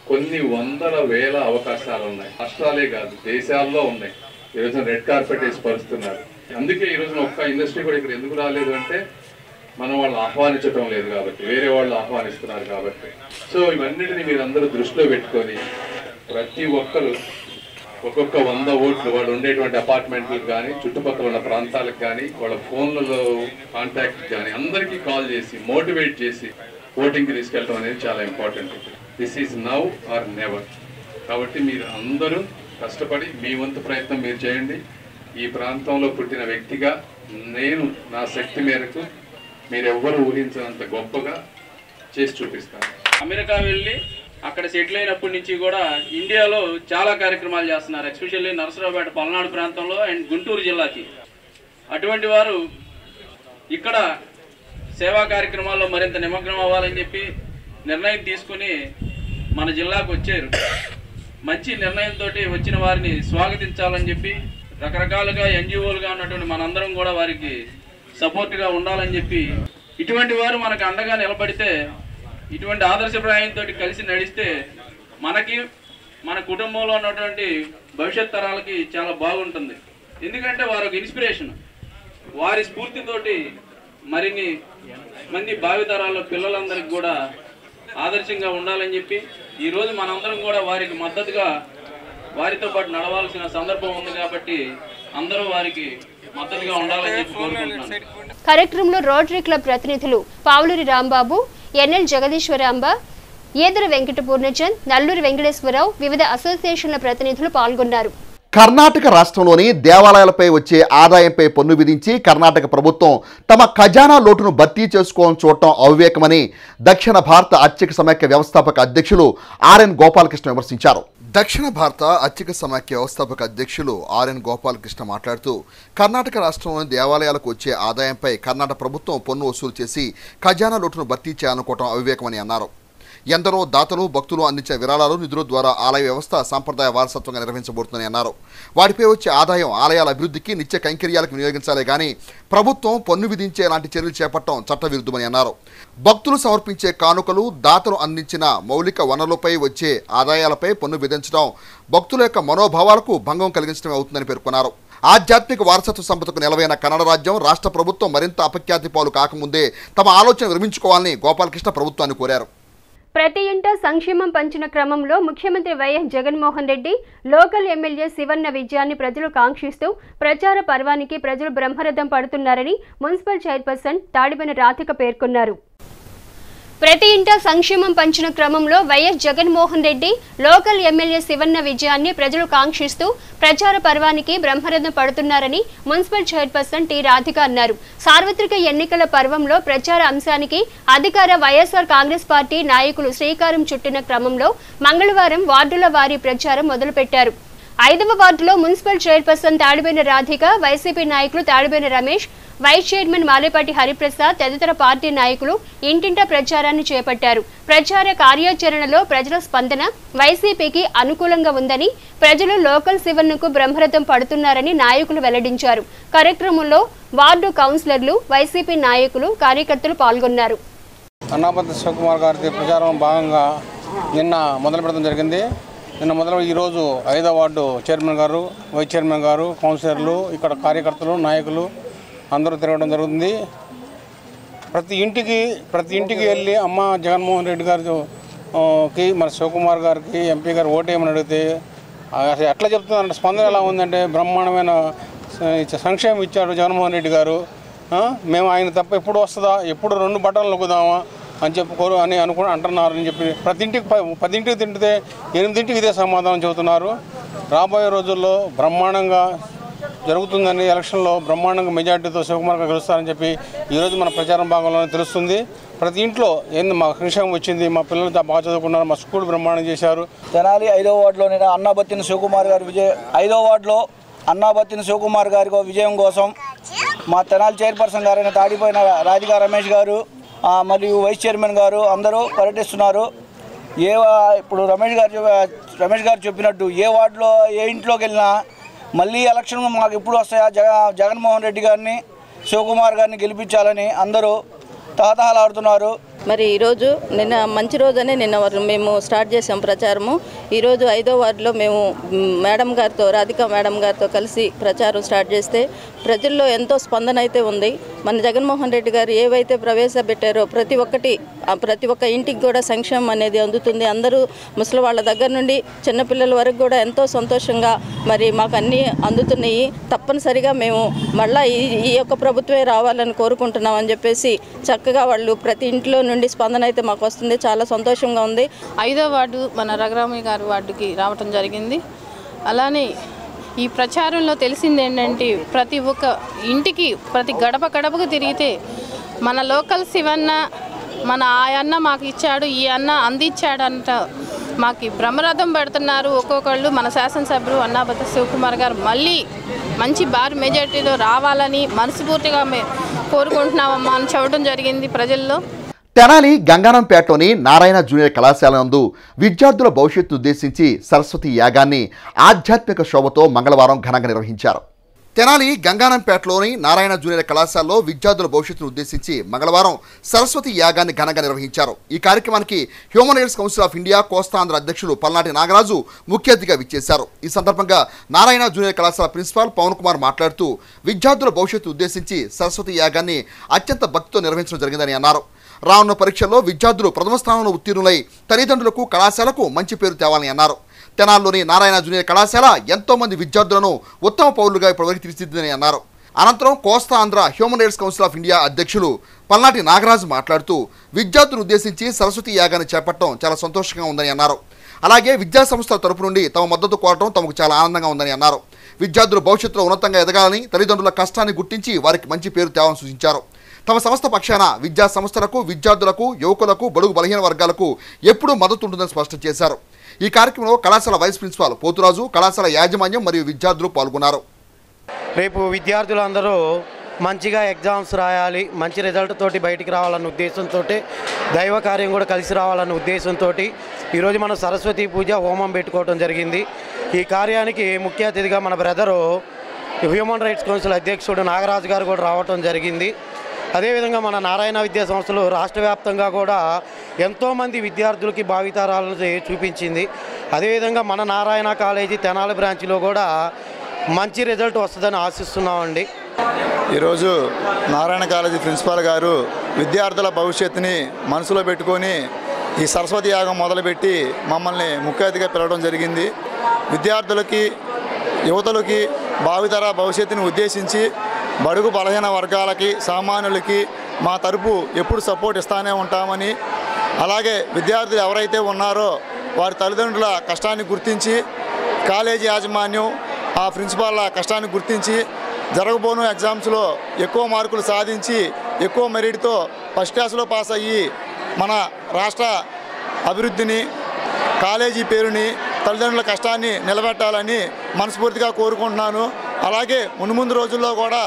కొన్ని వందల వేల అవకాశాలు ఉన్నాయి. రాష్ట్రాలే కాదు, దేశాల్లో ఉన్నాయి. ఈరోజు రెడ్ కార్పెట్ వేసి పరుస్తున్నారు. అందుకే ఈరోజు ఒక్క ఇండస్ట్రీ కూడా ఇక్కడ ఎందుకు రాలేదు అంటే మనం వాళ్ళు ఆహ్వానించడం లేదు కాబట్టి, వేరే వాళ్ళు ఆహ్వానిస్తున్నారు కాబట్టి. సో ఇవన్నిటిని మీరు అందరూ దృష్టిలో పెట్టుకొని ప్రతి ఒక్కరు ఒక్కొక్క 100 ఓట్లు వాళ్ళు ఉండేటువంటి అపార్ట్మెంట్లకు కానీ, చుట్టుపక్కల ఉన్న ప్రాంతాలకు కానీ, వాళ్ళ ఫోన్లలో కాంటాక్ట్ కానీ అందరికీ కాల్ చేసి మోటివేట్ చేసి ఓటింగ్కి తీసుకెళ్ళడం అనేది చాలా important. This is now or never. కాబట్టి మీరు అందరూ కష్టపడి మీ వంతు ప్రయత్నం మీరు చేయండి. ఈ ప్రాంతంలో పుట్టిన వ్యక్తిగా నేను నా శక్తి మేరకు మీరెవ్వరూ ఊహించినంత గొప్పగా చేసి చూపిస్తాను. అమెరికా వెళ్ళి అక్కడ సెటిల్ అయినప్పటి నుంచి కూడా ఇండియాలో చాలా కార్యక్రమాలు చేస్తున్నారు, ఎస్పెషల్లీ నరసరావుపేట పల్నాడు ప్రాంతంలో అండ్ గుంటూరు జిల్లాకి. అటువంటి వారు ఇక్కడ సేవా కార్యక్రమాల్లో మరింత నిమగ్నం అవ్వాలని చెప్పి నిర్ణయం తీసుకుని మన జిల్లాకు వచ్చారు. మంచి నిర్ణయంతో వచ్చిన వారిని స్వాగతించాలని చెప్పి రకరకాలుగా ఎన్జిఓలుగా ఉన్నటువంటి మనందరం కూడా వారికి సపోర్ట్గా ఉండాలని చెప్పి, ఇటువంటి వారు మనకు అండగా నిలబడితే, ఇటువంటి ఆదర్శప్రాయంతో కలిసి నడిస్తే మనకి మన కుటుంబంలో ఉన్నటువంటి భవిష్యత్ తరాలకి చాలా బాగుంటుంది. ఎందుకంటే వారు ఒక ఇన్స్పిరేషన్. వారి స్ఫూర్తితోటి మరిన్ని మంది భావితరాల పిల్లలందరికీ కూడా ఆదర్శంగా ఉండాలని చెప్పి ఈరోజు మనందరం కూడా వారికి మద్దతుగా వారితో పాటు నడవాల్సిన సందర్భం ఉంది కాబట్టి అందరూ వారికి మద్దతుగా ఉండాలని చెప్పి కోరుకుంటున్నాను. కార్యక్రమంలో రోటరీ క్లబ్ ప్రతినిధులు పావులూరి రాంబాబు, ఎన్ఎల్ జగదీశ్వరాంబ, ఈదర వెంకట పూర్ణచంద్, నల్లూరి వెంకటేశ్వరరావు, వివిధ అసోసియేషన్ల ప్రతినిధులు పాల్గొన్నారు. కర్ణాటక రాష్ట్రంలోని దేవాలయాలపై వచ్చే ఆదాయంపై పన్ను విధించి కర్ణాటక ప్రభుత్వం తమ ఖజానా లోటును భర్తీ చేసుకోవాలని చూడటం అవివేకమని దక్షిణ భారత అర్చక సమాఖ్య వ్యవస్థాపక అధ్యక్షులు ఆర్ఎన్ గోపాలకృష్ణ విమర్శించారు. దక్షిణ భారత అర్చక సమాఖ్య వ్యవస్థాపక అధ్యక్షులు ఆర్ఎన్ గోపాలకృష్ణ మాట్లాడుతూ కర్ణాటక రాష్ట్రంలోని దేవాలయాలకు వచ్చే ఆదాయంపై కర్ణాటక ప్రభుత్వం పన్ను వసూలు చేసి ఖజానా లోటును భర్తీ చేయాలనుకోవడం అవివేకమని అన్నారు. ఎందరో దాతలు భక్తులు అందించే విరాళాలు నిధుల ద్వారా ఆలయ వ్యవస్థ సాంప్రదాయ వారసత్వంగా నిర్వహించబడుతుందని అన్నారు. వాటిపై వచ్చే ఆదాయం ఆలయాల అభివృద్ధికి నిత్య కైంకర్యాలకు వినియోగించాలే కానీ ప్రభుత్వం పన్ను విధించే లాంటి చర్యలు చేపట్టడం చట్టవిరుద్ధమని అన్నారు. భక్తులు సమర్పించే కానుకలు, దాతలు అందించిన మౌలిక వనరులపై వచ్చే ఆదాయాలపై పన్ను విధించడం భక్తుల యొక్క మనోభావాలకు భంగం కలిగించడమే అవుతుందని పేర్కొన్నారు. ఆధ్యాత్మిక వారసత్వ సంపదకు నెలవైన కన్నడ రాజ్యం రాష్ట్ర ప్రభుత్వం మరింత అపఖ్యాతి పాలు కాకముందే తమ ఆలోచన విరమించుకోవాలని గోపాలకృష్ణ ప్రభుత్వాన్ని కోరారు. ప్రతి ఇంట సంక్షేమం పంచిన క్రమంలో ముఖ్యమంత్రి వైఎస్ జగన్మోహన్ రెడ్డి లోకల్ ఎమ్మెల్యే శివన్న విజయాన్ని ప్రజలు కాంక్షిస్తూ ప్రచార పర్వానికి ప్రజలు బ్రహ్మరథం పడుతున్నారని మున్సిపల్ చైర్పర్సన్ తాడిబోయిన రాధిక పేర్కొన్నారు. ప్రతి ఇంట సంక్షేమం పంచిన క్రమంలో వైఎస్ జగన్మోహన్ రెడ్డి లోకల్ ఎమ్మెల్యే శివన్న విజయాన్ని ప్రజలు కాంక్షిస్తూ ప్రచార పర్వానికి బ్రహ్మరథం పడుతున్నారని మున్సిపల్ చైర్పర్సన్ టి రాధిక అన్నారు. సార్వత్రిక ఎన్నికల పర్వంలో ప్రచార అంశానికి అధికార వైఎస్ఆర్ కాంగ్రెస్ పార్టీ నాయకులు శ్రీకారం చుట్టిన క్రమంలో మంగళవారం వార్డుల వారీ ప్రచారం మొదలుపెట్టారు. 5వ వార్డులో మున్సిపల్ చైర్పర్సన్ తాడిబోయిన రాధిక, వైసీపీ నాయకులు తాడిబోయిన రమేష్, వైస్ చైర్మన్ మాలేపాటి హరిప్రసాద్ తదితర పార్టీ నాయకులు ఇంటింటా ప్రచారాన్ని చేపట్టారు. ప్రచార కార్యాచరణలో ప్రజల స్పందన వైసీపీకి అనుకూలంగా ఉందని, ప్రజలు లోకల్ శివన్నకు బ్రహ్మరథం పడుతున్నారని నాయకులు వెల్లడించారు. కార్యక్రమంలో వార్డు కౌన్సిలర్లు, వైసీపీ నాయకులు, కార్యకర్తలు పాల్గొన్నారు. అన్నాపతి శివకుమార్ గారి ప్రచారం భాగంగా నిన్న మొదలు పెడతాం జరిగింది. ఈరోజు 5వ వార్డు చైర్మన్ గారు, వైస్ చైర్మన్ గారు, కౌన్సిలర్లు, ఇక్కడ కార్యకర్తలు, నాయకులు అందరూ తిరగడం జరుగుతుంది. ప్రతి ఇంటికి వెళ్ళి అమ్మ జగన్మోహన్ రెడ్డి గారికి, మన శివకుమార్ గారికి, ఎంపీ గారు ఓటేయమని అడిగితే అసలు ఎట్లా చెప్తున్నారంటే స్పందన ఎలా ఉందంటే, బ్రహ్మాండమైన సంక్షేమం ఇచ్చాడు జగన్మోహన్ రెడ్డి గారు, మేము ఆయన తప్ప ఎప్పుడు వస్తుందా, ఎప్పుడు 2 బటన్లు నొక్కుదామా అని చెప్పుకోరు అని అంటున్నారని చెప్పి ప్రతి ఇంటికి 10 ఇంటికి తింటే 8 ఇంటికి ఇదే సమాధానం చెబుతున్నారు. రాబోయే రోజుల్లో బ్రహ్మాండంగా జరుగుతుందని, ఎలక్షన్లో బ్రహ్మాండంగా మెజార్టీతో శివకుమార్ గారు గెలుస్తారని చెప్పి ఈరోజు మన ప్రచారం భాగంలోనే తెలుస్తుంది. ప్రతి ఇంట్లో ఏంది మా సంక్షేమం వచ్చింది, మా పిల్లలు బాగా చదువుకున్నారు, మా స్కూల్ బ్రహ్మాండం చేశారు. తెనాలి 5వ వార్డులో అన్నాబత్తిన శివకుమార్ గారి 5వ వార్డులో అన్నాబత్తిన శివకుమార్ గారి విజయం కోసం మా తెనాలి చైర్పర్సన్ గారైన తాడిపోయిన రాధికా రమేష్ గారు మరియు వైస్ చైర్మన్ గారు అందరూ పర్యటిస్తున్నారు. ఇప్పుడు రమేష్ గారు చెప్పినట్టు ఏ వార్డులో ఏ ఇంట్లోకి వెళ్ళినా మళ్ళీ ఎలక్షన్ మాకు ఎప్పుడు వస్తాయా జగన్మోహన్ రెడ్డి గారిని శివకుమార్ గారిని గెలిపించాలని అందరూ తహతహలాడుతున్నారు. మరి ఈరోజు నిన్న మంచి రోజనే నిన్న మేము స్టార్ట్ చేసాం ప్రచారము. ఈరోజు 5వ వార్డులో మేము మేడం గారితో రాధికా మేడం గారితో కలిసి ప్రచారం స్టార్ట్ చేస్తే ప్రజల్లో ఎంతో స్పందన అయితే ఉంది. మన జగన్మోహన్ రెడ్డి గారు ఏవైతే ప్రవేశపెట్టారో ప్రతి ఒక్క ఇంటికి కూడా సంక్షేమం అనేది అందుతుంది. అందరూ ముసలి వాళ్ళ దగ్గర నుండి చిన్నపిల్లల వరకు కూడా ఎంతో సంతోషంగా మరి మాకు అన్నీ అందుతున్నాయి. తప్పనిసరిగా మేము మళ్ళీ ఈ యొక్క ప్రభుత్వమే రావాలని కోరుకుంటున్నామని చెప్పేసి చక్కగా వాళ్ళు ప్రతి ఇంట్లో నుండి స్పందన అయితే మాకు వస్తుంది. చాలా సంతోషంగా ఉంది. 5వ వార్డు మన రఘురామయ్య గారి వార్డుకి రావటం జరిగింది. అలానే ఈ ప్రచారంలో తెలిసింది ఏంటంటే ప్రతి ఒక్క ఇంటికి ప్రతి గడపకు తిరిగితే మన లోకల్ శివన్న మన ఆ అన్న మాకు ఇచ్చాడు, ఈ అన్న అందించాడంట మాకు బ్రహ్మరథం పెడుతున్నారు. ఒక్కొక్కళ్ళు మన శాసనసభ్యులు అన్నాబత్తి శివకుమార్ గారు మళ్ళీ మంచి భారీ మెజార్టీలో రావాలని మనస్ఫూర్తిగా కోరుకుంటున్నామమ్మా అని చెప్పడం జరిగింది ప్రజల్లో. తెనాలి గంగానంపేటలోని నారాయణ జూనియర్ కళాశాల నందు విద్యార్థుల భవిష్యత్తు ఉద్దేశించి సరస్వతి యాగాన్ని ఆధ్యాత్మిక శోభతో మంగళవారం ఘనంగా నిర్వహించారు. తెనాలి గంగానంపేటలోని నారాయణ జూనియర్ కళాశాలలో విద్యార్థుల భవిష్యత్తును ఉద్దేశించి మంగళవారం సరస్వతి యాగాన్ని ఘనంగా నిర్వహించారు. ఈ కార్యక్రమానికి human rights council of India Kostandhra అధ్యక్షులు పల్నాటి నాగరాజు ముఖ్య అతిథిగా విచ్చేశారు. ఈ సందర్భంగా నారాయణ జూనియర్ కళాశాల ప్రిన్సిపాల్ పవన్ కుమార్ మాట్లాడుతూ విద్యార్థుల భవిష్యత్తు ఉద్దేశించి సరస్వతి యాగాన్ని అత్యంత భక్తితో నిర్వహించడం జరిగిందని అన్నారు. రానున్న పరీక్షల్లో విద్యార్థులు ప్రథమ స్థానంలో ఉత్తీర్ణులై తల్లిదండ్రులకు కళాశాలకు మంచి పేరు తేవాలని అన్నారు. తెనాల్లోని నారాయణ జూనియర్ కళాశాల ఎంతో మంది విద్యార్థులను ఉత్తమ పౌరులుగా ఇప్పటివరకు తీర్చిదిద్దని అన్నారు. అనంతరం కోస్తా Andhra human rights council of India అధ్యక్షులు పల్నాటి నాగరాజు మాట్లాడుతూ విద్యార్థులను ఉద్దేశించి సరస్వతి యాగాన్ని చేపట్టడం చాలా సంతోషంగా ఉందని అన్నారు. అలాగే విద్యా సంస్థల తరపు నుండి తమ మద్దతు కోరడం తమకు చాలా ఆనందంగా ఉందని అన్నారు. విద్యార్థులు భవిష్యత్తులో ఉన్నతంగా ఎదగాలని, తల్లిదండ్రుల కష్టాన్ని గుర్తించి వారికి మంచి పేరు తేవాలని సూచించారు. తమ సంస్థ పక్షాన విద్యా సంస్థలకు, విద్యార్థులకు, యువకులకు, బడుగు బలహీన వర్గాలకు ఎప్పుడూ మద్దతు ఉంటుందని స్పష్టం చేశారు. ఈ కార్యక్రమంలో కళాశాల వైస్ ప్రిన్సిపాల్ పోతురాజు, కళాశాల యాజమాన్యం మరియు విద్యార్థులు పాల్గొన్నారు. రేపు విద్యార్థులందరూ మంచిగా ఎగ్జామ్స్ రాయాలి, మంచి రిజల్ట్ తోటి బయటికి రావాలన్న ఉద్దేశంతో, దైవ కార్యం కూడా కలిసి రావాలన్న ఉద్దేశంతో ఈరోజు మనం సరస్వతి పూజ హోమం పెట్టుకోవడం జరిగింది. ఈ కార్యానికి ముఖ్య అతిథిగా మన బ్రదరు హ్యూమన్ రైట్స్ కౌన్సిల్ అధ్యక్షుడు నాగరాజు గారు కూడా రావటం జరిగింది. అదేవిధంగా మన నారాయణ విద్యా సంస్థలు రాష్ట్ర వ్యాప్తంగా కూడా ఎంతోమంది విద్యార్థులకి భావితరాలను చూపించింది. అదేవిధంగా మన నారాయణ కాలేజీ తెనాలి బ్రాంచ్లో కూడా మంచి రిజల్ట్ వస్తుందని ఆశిస్తున్నామండి. ఈరోజు నారాయణ కాలేజీ ప్రిన్సిపాల్ గారు విద్యార్థుల భవిష్యత్తుని మనసులో పెట్టుకొని ఈ సరస్వతి యాగం మొదలుపెట్టి మమ్మల్ని ముఖ్య అతిథిగా పిలవడం జరిగింది. విద్యార్థులకి, యువతలకి భావితర భవిష్యత్తుని ఉద్దేశించి బడుగు బలహీన వర్గాలకి, సామాన్యులకి మా తరపు ఎప్పుడు సపోర్ట్ ఇస్తానే ఉంటామని, అలాగే విద్యార్థులు ఎవరైతే ఉన్నారో వారి తల్లిదండ్రుల కష్టాన్ని గుర్తించి, కాలేజీ యాజమాన్యం ఆ ప్రిన్సిపాల్ల కష్టాన్ని గుర్తించి జరగబోను ఎగ్జామ్స్లో ఎక్కువ మార్కులు సాధించి ఎక్కువ మెరిట్తో ఫస్ట్ క్లాస్లో పాస్ అయ్యి మన రాష్ట్ర అభివృద్ధిని, కాలేజీ పేరుని, తల్లిదండ్రుల కష్టాన్ని నిలబెట్టాలని మనస్ఫూర్తిగా కోరుకుంటున్నాను. అలాగే మున్ముందు రోజుల్లో కూడా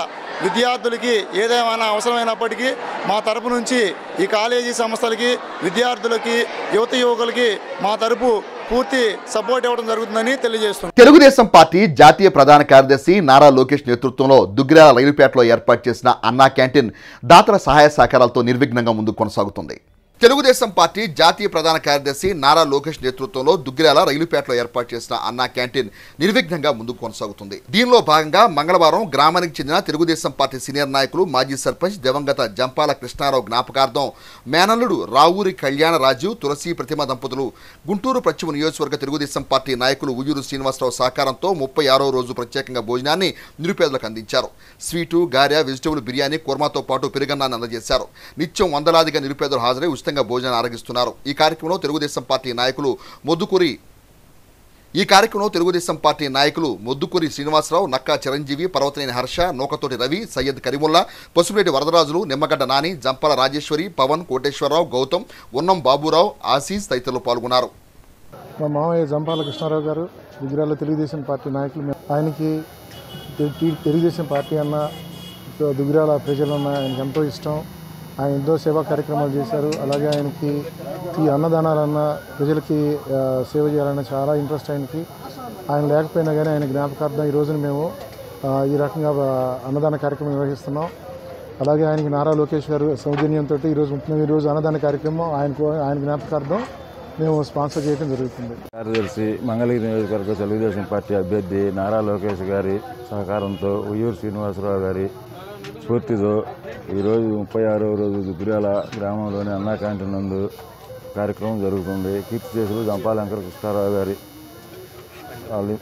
విద్యార్థులకి ఏదేమైనా అవసరమైనప్పటికీ మా తరపు నుంచి ఈ కాలేజీ సంస్థలకి, విద్యార్థులకి, యువకులకి మా తరపు పూర్తి సపోర్ట్ ఇవ్వడం జరుగుతుందని తెలియజేస్తున్నాం. తెలుగుదేశం పార్టీ జాతీయ ప్రధాన కార్యదర్శి నారా లోకేష్ నేతృత్వంలో దుగ్గిరాల రైలుపేటలో ఏర్పాటు చేసిన అన్నా క్యాంటీన్ దాతల సహాయ సహకారాలతో నిర్విఘ్నంగా ముందుకు కొనసాగుతుంది. తెలుగుదేశం పార్టీ జాతీయ ప్రధాన కార్యదర్శి నారా లోకేష్ నేతృత్వంలో దుగ్గిరాల రైలుపేటలో ఏర్పాటు చేసిన అన్నా క్యాంటీన్ నిర్విఘ్నంగా ముందుకు కొనసాగుతుంది. దీనిలో భాగంగా మంగళవారం గ్రామానికి చెందిన తెలుగుదేశం పార్టీ సీనియర్ నాయకులు, మాజీ సర్పంచ్ దివంగత జంపాల కృష్ణారావు జ్ఞాపకార్థం మేనల్లుడు రావూరి కళ్యాణరాజు, తులసి ప్రతిమ దంపతులు గుంటూరు పశ్చిమ నియోజకవర్గ తెలుగుదేశం పార్టీ నాయకులు ఉయ్యూరు శ్రీనివాసరావు సహకారంతో 36వ రోజు ప్రత్యేకంగా భోజనాన్ని నిరుపేదలకు అందించారు. స్వీటు, గారె, వెజిటబుల్ బిర్యానీ, కుర్మాతో పాటు పెరుగన్నాన్ని అందజేశారు. నిత్యం వందలాదిగా నిరుపేదలు హాజరై ఉచితంగా భోజనాన్ని ఆరగిస్తున్నారు. ఈ కార్యక్రమంలో తెలుగుదేశం పార్టీ నాయకులు మొద్దుకూరి శ్రీనివాసరావు, నక్కా చిరంజీవి, పర్వతనేని హర్ష, నూకతోటి రవి, సయ్యద్ కరీముల్లా, పసుపులేటి వరదరాజులు, నిమ్మగడ్డ నాని, జంపాల రాజేశ్వరి, పవన్, కోటేశ్వరరావు, గౌతమ్, ఉన్నం బాబురావు, ఆశీస్ తదితరులు పాల్గొన్నారు. మా మామయ్య జంపాల కృష్ణారావు గారు దుగ్గిరాల తెలుగుదేశం పార్టీ నాయకులు. ఆయనకి తెలుగుదేశం పార్టీ అన్న, దుగ్గిరాల ప్రజలన్న ఆయనకి ఎంతో ఇష్టం. ఆయన ఎంతో సేవా కార్యక్రమాలు చేశారు. అలాగే ఆయనకి ఈ అన్నదానాలన్న ప్రజలకి సేవ చేయాలన్న చాలా ఇంట్రెస్ట్ ఆయనకి. ఆయన లేకపోయినా కానీ ఆయన జ్ఞాపకార్థం ఈ రోజున మేము ఈ రకంగా అన్నదాన కార్యక్రమం నిర్వహిస్తున్నాం. అలాగే ఆయనకి నారా లోకేష్ గారు సౌజన్యంతో ఈరోజు అన్నదాన కార్యక్రమం ఆయన జ్ఞాపకార్థం మేము స్పాన్సర్ చేయడం జరుగుతుంది. కార్యదర్శి మంగళగిరి నియోజకవర్గ తెలుగుదేశం పార్టీ అభ్యర్థి నారా లోకేష్ గారి సహకారంతో ఉయ్యూరు శ్రీనివాసరావు గారి స్ఫూర్తితో ఈరోజు 36వ రోజు దుగ్గిరాల గ్రామంలోని అన్నా క్యాంటీన్ నందు కార్యక్రమం జరుగుతుంది. కీర్తిశేషులు జంపాల వెంకట కృష్ణారావు గారి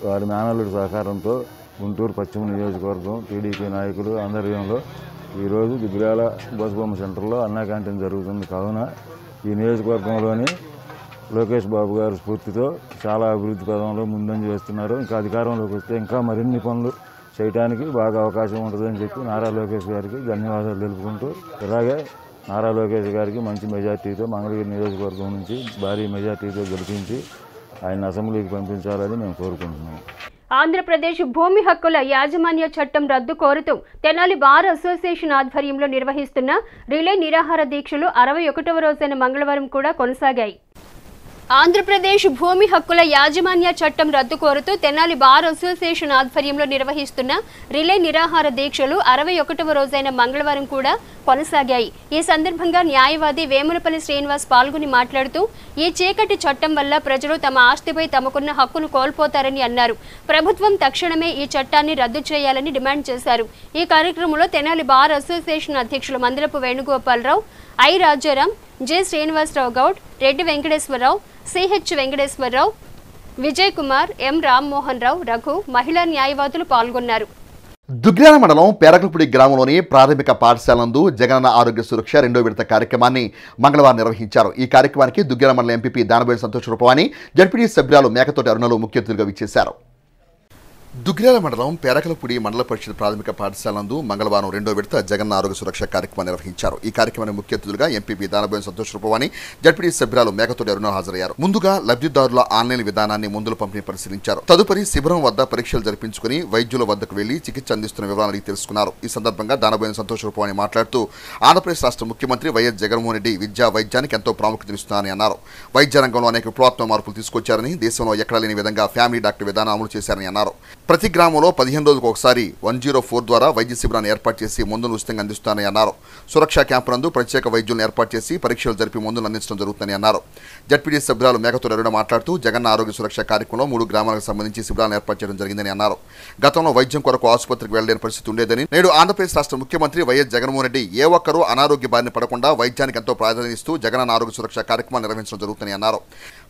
వారి మేనల్లుడి సహకారంతో గుంటూరు పశ్చిమ నియోజకవర్గం టీడీపీ నాయకులు ఆధ్వర్యంలో ఈరోజు దుగ్గిరాల బోసబొమ్మ సెంటర్లో అన్నా క్యాంటీన్ జరుగుతుంది. కావున ఈ నియోజకవర్గంలోని లోకేష్ బాబు గారి స్ఫూర్తితో చాలా అభివృద్ధి పదంలో ముందంజ వేస్తున్నారు. ఇంకా అధికారంలోకి వస్తే ఇంకా మరిన్ని పనులు చేయడానికి బాగా అవకాశం ఉంటుందని చెప్పి నారా లోకేష్ గారికి ధన్యవాదాలు తెలుపుకుంటూ, అలాగే నారా లోకేష్ గారికి మంచి మెజార్టీతో మంగళగిరి నియోజకవర్గం నుంచి భారీ మెజార్టీతో గెలిపించి ఆయన అసెంబ్లీకి పంపించాలని మేము కోరుకుంటున్నాం. ఆంధ్రప్రదేశ్ భూమి హక్కుల యాజమాన్య చట్టం రద్దు కోరుతూ తెనాలి బార్ అసోసియేషన్ ఆధ్వర్యంలో నిర్వహిస్తున్న రిలే నిరాహార దీక్షలు 61వ రోజైన మంగళవారం కూడా కొనసాగాయి. ఆంధ్రప్రదేశ్ భూమి హక్కుల యాజమాన్య చట్టం రద్దు కోరుతూ తెనాలి బార్ అసోసియేషన్ ఆధ్వర్యంలో నిర్వహిస్తున్న రిలే నిరాహార దీక్షలు 61వ రోజైన మంగళవారం కూడా కొనసాగాయి. ఈ సందర్భంగా న్యాయవాది వేములపల్లి శ్రీనివాస్ పాల్గొని మాట్లాడుతూ ఈ చీకటి చట్టం వల్ల ప్రజలు తమ ఆస్తిపై తమకున్న హక్కును కోల్పోతారని అన్నారు. ప్రభుత్వం తక్షణమే ఈ చట్టాన్ని రద్దు చేయాలని డిమాండ్ చేశారు. ఈ కార్యక్రమంలో తెనాలి బార్ అసోసియేషన్ అధ్యక్షులు Mandalapu Venugopala Rao, I Rajaram, J Srinivasa Rao Goud, Reddy Venkateswara Rao, CH Venkateswara Rao, Vijay Kumar, M Rammohan Rao, Raghu, మహిళా న్యాయవాదులు పాల్గొన్నారు. దుగ్గిరాల మండలం పేరకలపూడి గ్రామంలోని ప్రాథమిక పాఠశాల నందు జగనన్న ఆరోగ్య సురక్ష 2వ విడత కార్యక్రమాన్ని మంగళవారం నిర్వహించారు. ఈ కార్యక్రమానికి దుగ్గిరాల మండలం ఎంపీపీ దానబోయిన సంతోష్ రూపవాణి, జడ్పీటీ సభ్యురాలు మేకతోటి అరుణలు ముఖ్య అతిథులుగా విచ్చేశారు. దుగ్గిరాల మండలం పేరకలపూడి మండల పరిషత్ ప్రాథమిక పాఠశాల నందు మంగళవారం 2వ విడత జగన్ ఆరోగ్య సురక్ష కార్యక్రమం నిర్వహించారు. ఈ కార్యక్రమానికి ముఖ్య అతిథులుగా ఎంపీపీ దానబోయిన సంతోష్ రూపవాణి, జడ్పీటీ సభ్యురాలు మేకతోటి అరుణ హాజరయ్యారు. ముందుగా లబ్ధిదారుల ఆన్లైన్ విధానాన్ని మందుల పంపిణీ పరిశీలించారు. తదుపరి శిబిరం వద్ద పరీక్షలు జరిపించుకుని వైద్యుల వద్దకు వెళ్లి చికిత్స అందిస్తున్న వివరాలు అడిగి తెలుసుకున్నారు. ఈ సందర్భంగా దానబోయిన సంతోష్ రూపవాణి మాట్లాడుతూ ఆంధ్రప్రదేశ్ రాష్ట్ర ముఖ్యమంత్రి వైఎస్ జగన్మోహన్ రెడ్డి విద్యా వైద్యానికి ఎంతో ప్రాముఖ్యతనిస్తున్నారని అన్నారు. వైద్య రంగంలో అనేక విప్లవాత్మక మార్పులు తీసుకొచ్చారని, దేశంలో ఎక్కడా లేని విధంగా ఫ్యామిలీ డాక్టర్ విధానం అమలు చేశారని అన్నారు. ప్రతి గ్రామంలో 15 రోజులకు ఒకసారి 104 ద్వారా వైద్య శిబిరాన్ని ఏర్పాటు చేసి మందులు ఉచితంగా అందిస్తారని అన్నారు. సురక్షా క్యాంపు నందు ప్రత్యేక వైద్యులను ఏర్పాటు చేసి పరీక్షలు జరిపి మందులు అందించడం జరుగుతుందని అన్నారు. జడ్పీటీ సభ్యురాలు మేకతోటి అరుణ మాట్లాడుతూ జగన్ ఆరోగ్య సురక్ష కార్యక్రమంలో 3 గ్రామాలకు సంబంధించి శిబిరాలను ఏర్పాటు చేయడం జరిగిందని అన్నారు. గతంలో వైద్యం కొరకు ఆసుపత్రికి వెళ్లలేని పరిస్థితి ఉండేదని, నేడు ఆంధ్రప్రదేశ్ రాష్ట్ర ముఖ్యమంత్రి వైఎస్ జగన్మోహన్ రెడ్డి ఏ ఒక్కరూ అనారోగ్య బారిన పడకుండా వైద్యానికి ఎంతో ప్రాధాన్యత ఇస్తూ జగన్ ఆరోగ్య సురక్ష కార్యక్రమం నిర్వహించడం జరుగుతుందని అన్నారు.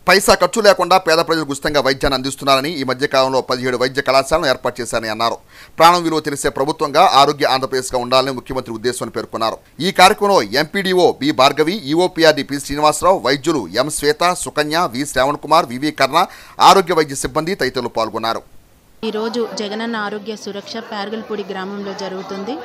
పైసా ఖర్చు లేకుండా పేద ప్రజలకు ఉచితంగా వైద్యాన్ని అందిస్తున్నారని, ఈ మధ్య కాలంలో 17 వైద్య కళాశాలను ఏర్పాటు చేశారని అన్నారు. ప్రాణం విలువ తెలిసే ప్రభుత్వంగా ఆరోగ్య ఆంధ్రప్రదేశ్గా ఉండాలని ముఖ్యమంత్రి ఉద్దేశమని పేర్కొన్నారు. ఈ కార్యక్రమంలో MPDO B Bhargavi, EOPRD P Srinivasarao, వైద్యులు ఎం శ్వేత, సుకన్య, వి శ్రావణ్ కుమార్, వివి కర్ణ, ఆరోగ్య వైద్య సిబ్బంది తదితరులు పాల్గొన్నారు. ఈరోజు జగనన్న ఆరోగ్య సురక్ష పేరగలపూడి గ్రామంలో జరుగుతుంది.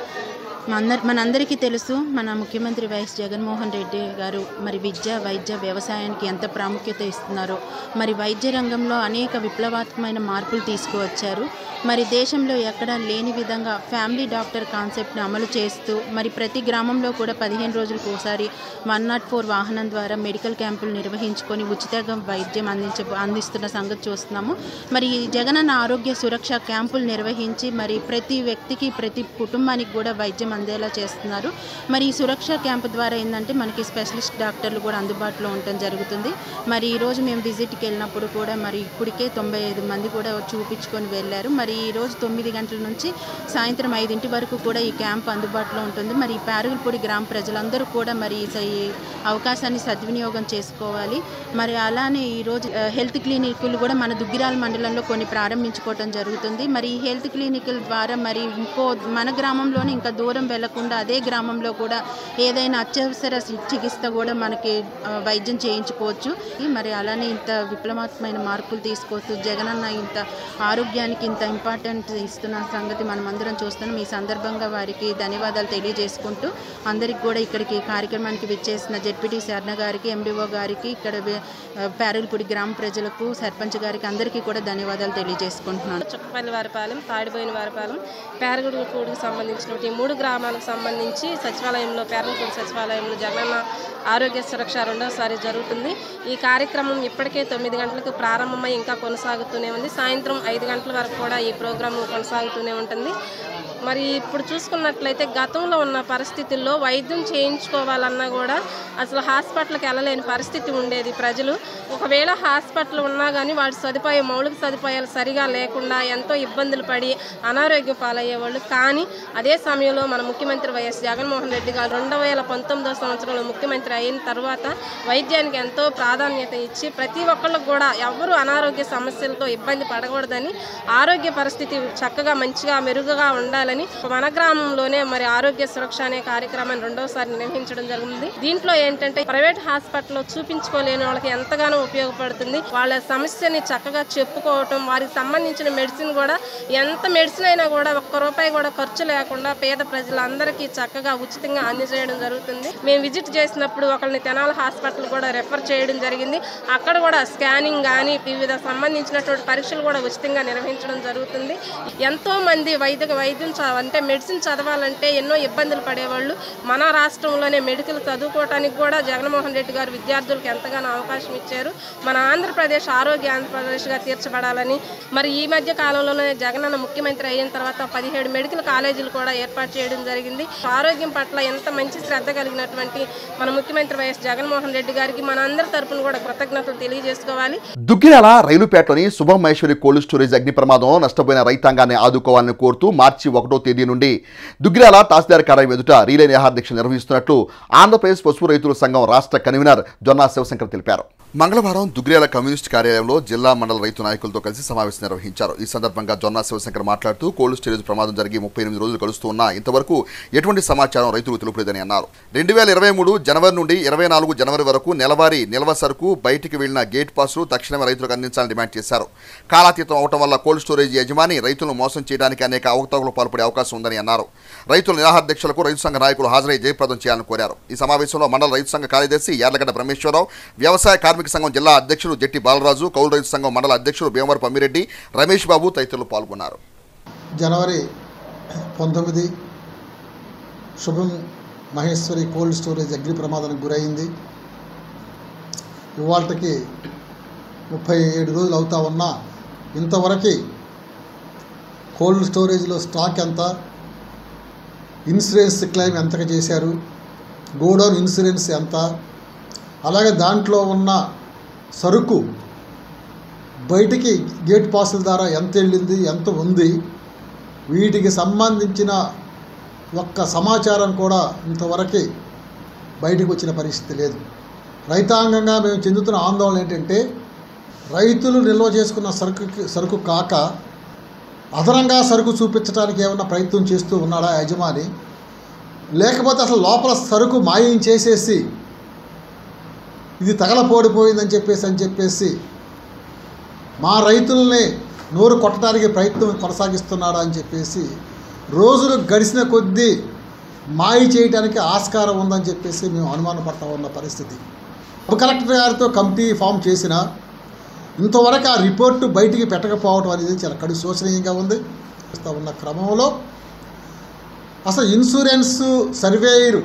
మనందరికీ తెలుసు, మన ముఖ్యమంత్రి వైఎస్ జగన్మోహన్ రెడ్డి గారు మరి విద్య, వైద్య, వ్యవసాయానికి ఎంత ప్రాముఖ్యత ఇస్తున్నారో, మరి వైద్య రంగంలో అనేక విప్లవాత్మకమైన మార్పులు తీసుకువచ్చారు. మరి దేశంలో ఎక్కడా లేని విధంగా ఫ్యామిలీ డాక్టర్ కాన్సెప్ట్ని అమలు చేస్తూ మరి ప్రతి గ్రామంలో కూడా 15 రోజులకు ఒకసారి 104 వాహనం ద్వారా మెడికల్ క్యాంపులు నిర్వహించుకొని ఉచితంగా వైద్యం అందిస్తున్న సంగతి చూస్తున్నాము. మరి జగనన్న ఆరోగ్య సురక్ష క్యాంపులు నిర్వహించి మరి ప్రతి వ్యక్తికి, ప్రతి కుటుంబానికి కూడా వైద్యం అందేలా చేస్తున్నారు. మరి ఈ సురక్ష క్యాంపు ద్వారా ఏంటంటే మనకి స్పెషలిస్ట్ డాక్టర్లు కూడా అందుబాటులో ఉండటం జరుగుతుంది. మరి ఈరోజు మేము విజిట్కి వెళ్ళినప్పుడు కూడా మరి ఇప్పటికే 95 మంది కూడా చూపించుకొని వెళ్ళారు. మరి ఈరోజు 9 గంటల నుంచి సాయంత్రం 5 వరకు కూడా ఈ క్యాంప్ అందుబాటులో ఉంటుంది. మరి ఈ పేరగలపూడి గ్రామ ప్రజలందరూ కూడా మరి ఈ అవకాశాన్ని సద్వినియోగం చేసుకోవాలి. మరి అలానే ఈరోజు హెల్త్ క్లినిక్లు కూడా మన దుగ్గిరాల మండలంలో కొన్ని ప్రారంభించుకోవడం జరుగుతుంది. మరి ఈ హెల్త్ క్లినిక్ల ద్వారా మరి ఇంకో మన గ్రామంలోనే ఇంకా దూరం వెళ్లకుండా అదే గ్రామంలో కూడా ఏదైనా అత్యవసర చికిత్స కూడా మనకి వైద్యం చేయించుకోవచ్చు. మరి అలానే ఇంత విప్లవాత్మకమైన మార్పులు తీసుకొస్తూ జగనన్న ఇంత ఆరోగ్యానికి ఇంత ఇంపార్టెంట్ ఇస్తున్న సంగతి మనం అందరం చూస్తున్నాం. ఈ సందర్భంగా వారికి ధన్యవాదాలు తెలియజేసుకుంటూ అందరికి కూడా ఇక్కడికి కార్యక్రమానికి విచ్చేసిన జెడ్పీటీసీ అరుణ గారికి, ఎండిఓ గారికి, ఇక్కడ పేరగలపూడి గ్రామ ప్రజలకు, సర్పంచ్ గారికి అందరికీ కూడా ధన్యవాదాలు తెలియజేసుకుంటున్నాను. చుక్కపల్లి వారిపాలెం, తాడిపోయిన వారిపాలెం, పేరగలపూడికి సంబంధించినటువంటి 3 గ్రామాల గ్రామాలకు సంబంధించి సచివాలయంలో పేర్లపూడి సచివాలయంలో జగనన్న ఆరోగ్య సురక్ష రెండవసారి జరుగుతుంది. ఈ కార్యక్రమం ఇప్పటికే 9 గంటలకు ప్రారంభమై ఇంకా కొనసాగుతూనే ఉంది. సాయంత్రం 5 గంటల వరకు కూడా ఈ ప్రోగ్రాం కొనసాగుతూనే ఉంటుంది. మరి ఇప్పుడు చూసుకున్నట్లయితే గతంలో ఉన్న పరిస్థితుల్లో వైద్యం చేయించుకోవాలన్నా కూడా అసలు హాస్పిటల్కి వెళ్ళలేని పరిస్థితి ఉండేది. ప్రజలు ఒకవేళ హాస్పిటల్ ఉన్నా కానీ వాటి మౌలిక సదుపాయాలు సరిగా లేకుండా ఎంతో ఇబ్బందులు పడి అనారోగ్య పాలయ్యేవాళ్ళు. కానీ అదే సమయంలో మన ముఖ్యమంత్రి వైఎస్ జగన్మోహన్ రెడ్డి గారు 2019వ సంవత్సరంలో ముఖ్యమంత్రి అయిన తర్వాత వైద్యానికి ఎంతో ప్రాధాన్యత ఇచ్చి ప్రతి ఒక్కళ్ళకు కూడా ఎవరు అనారోగ్య సమస్యలతో ఇబ్బంది పడకూడదని, ఆరోగ్య పరిస్థితి చక్కగా మంచిగా మెరుగుగా ఉండాలని మన గ్రామంలోనే మరి ఆరోగ్య సురక్ష అనే కార్యక్రమాన్ని రెండవసారి నిర్వహించడం జరిగింది. దీంట్లో ఏంటంటే ప్రైవేట్ హాస్పిటల్లో చూపించుకోలేని వాళ్ళకి ఎంతగానో ఉపయోగపడుతుంది. వాళ్ళ సమస్యని చక్కగా చెప్పుకోవటం, వారికి సంబంధించిన మెడిసిన్ కూడా ఎంత మెడిసిన్ అయినా కూడా ₹1 కూడా ఖర్చు లేకుండా పేద ప్రజలందరికీ చక్కగా ఉచితంగా అందజేయడం జరుగుతుంది. మేము విజిట్ చేసినప్పుడు ఒకరిని తెనాలి హాస్పిటల్ కూడా రెఫర్ చేయడం జరిగింది. అక్కడ కూడా స్కానింగ్ కానీ వివిధ సంబంధించినటువంటి పరీక్షలు కూడా ఉచితంగా నిర్వహించడం జరుగుతుంది. ఎంతో మంది వైద్యం అంటే మెడిసిన్ చదవాలంటే ఎన్నో ఇబ్బందులు పడేవాళ్ళు. మన రాష్ట్రంలోనే మెడికల్ చదువుకోవడానికి కూడా జగన్మోహన్ రెడ్డి గారు విద్యార్థులకు ఎంతగానో అవకాశం ఇచ్చారు. మన ఆంధ్రప్రదేశ్ ఆంధ్రప్రదేశ్గా తీర్చబడాలని మరి ఈ మధ్య కాలంలోనే జగనన్న ముఖ్యమంత్రి అయిన తర్వాత 17 మెడికల్ కాలేజీలు కూడా ఏర్పాటు చేయడం జరిగింది. ఆరోగ్యం పట్ల ఎంత మంచి శ్రద్ధ కలిగినటువంటి మన ముఖ్యమంత్రి వైఎస్ జగన్మోహన్ రెడ్డి గారికి మన అందరి తరపున కూడా కృతజ్ఞతలు తెలియజేసుకోవాలి. దుగ్గిరాల రైలుపేటలోని శుభం మహేశ్వరి కోల్డ్ స్టోరేజ్ అగ్ని ప్రమాదంలో నష్టపోయిన రైతాంగాన్ని ఆదుకోవాలని కోరుతూ మార్చి 1వ తేదీ నుండి దుగ్గిరాల తహసీల్దార్ కార్యాలయం ఎదుట రీలే నిరాహారదీక్ష నిర్వహిస్తున్నట్లు ఆంధ్రప్రదేశ్ పశువు రైతుల సంఘం రాష్ట్ర కన్వీనర్ జొన్నా శివశంకర్ తెలిపారు. మంగళవారం దుగ్గిరాల కమ్యూనిస్ట్ కార్యాలయంలో జిల్లా మండల రైతు నాయకులతో కలిసి సమావేశం నిర్వహించారు. ఈ సందర్భంగా జొన్నా శివశంకర్ మాట్లాడుతూ కోల్డ్ స్టోరేజ్ ప్రమాదం జరిగి 38 రోజులు గడుస్తూ ఉన్నా ఇంతవరకు ఎటువంటి సమాచారం రైతులకు తెలుపలేదని అన్నారు. 2023 జనవరి నుండి 24 జనవరి వరకు నెలవారీ నిల్వ సరుకు బయటికి వెళ్లిన గేట్ పాసులు తక్షణమే రైతులకు అందించాలని డిమాండ్ చేశారు. కాలాతీతం అవటం వల్ల కోల్డ్ స్టోరేజ్ యజమాని రైతులను మోసం చేయడానికి అనేక అవకతవకలు పాల్పడే అవకాశం ఉందని అన్నారు. రైతుల నిరాహార దీక్షలకు రైతు సంఘ నాయకులు హాజరై జయప్రదం చేయాలని కోరారు. ఈ సమావేశంలో మండల రైతు సంఘ కార్యదర్శి యార్లగడ్డ బ్రహ్మేశ్వరరావు, వ్యవసాయ కార్మిక సంఘం జిల్లా అధ్యక్షుడు జట్టి బాలరాజు, కౌలు రైతు సంఘం మండల అధ్యక్షుడు భీమవరపు అమ్మిరెడ్డి, రమేష్ బాబు తదితరులు పాల్గొన్నారు. జనవరి 19 శుభం మహేశ్వరి కోల్డ్ స్టోరేజ్ అగ్ని ప్రమాదానికి గురైంది. ఇవాళకి 37 రోజులు అవుతా ఉన్నా ఇంతవరకు కోల్డ్ స్టోరేజ్లో స్టాక్ ఎంత, ఇన్సూరెన్స్ క్లెయిమ్ ఎంతగా చేశారు, గోడౌన్ ఇన్సూరెన్స్ ఎంత, అలాగే దాంట్లో ఉన్న సరుకు బయటికి గేట్ పాసుల ద్వారా ఎంత వెళ్ళింది, ఎంత ఉంది, వీటికి సంబంధించిన ఒక్క సమాచారం కూడా ఇంతవరకు బయటకు వచ్చిన పరిస్థితి లేదు. రైతాంగంగా మేము చెందుతున్న ఆందోళన ఏంటంటే రైతులు నిల్వ చేసుకున్న సరుకు కాక అదనంగా సరుకు చూపించడానికి ఏమన్నా ప్రయత్నం చేస్తూ ఉన్నాడా యజమాని, లేకపోతే అసలు లోపల సరుకు మాయం చేసేసి ఇది తగలపోడిపోయిందని చెప్పేసి మా రైతుల్ని నోరు కొట్టడానికి ప్రయత్నం కొనసాగిస్తున్నాడా అని చెప్పేసి రోజులు గడిచిన కొద్దీ మాయ చేయడానికి ఆస్కారం ఉందని చెప్పేసి మేము అనుమానపడతా ఉన్న పరిస్థితి. సబ్ కలెక్టర్ గారితో కమిటీ ఫామ్ చేసిన ఇంతవరకు ఆ రిపోర్టు బయటికి పెట్టకపోవడం అనేది చాలా కడు శోచనీయంగా ఉంది. ఉన్న క్రమంలో అసలు ఇన్సూరెన్స్ సర్వేయరు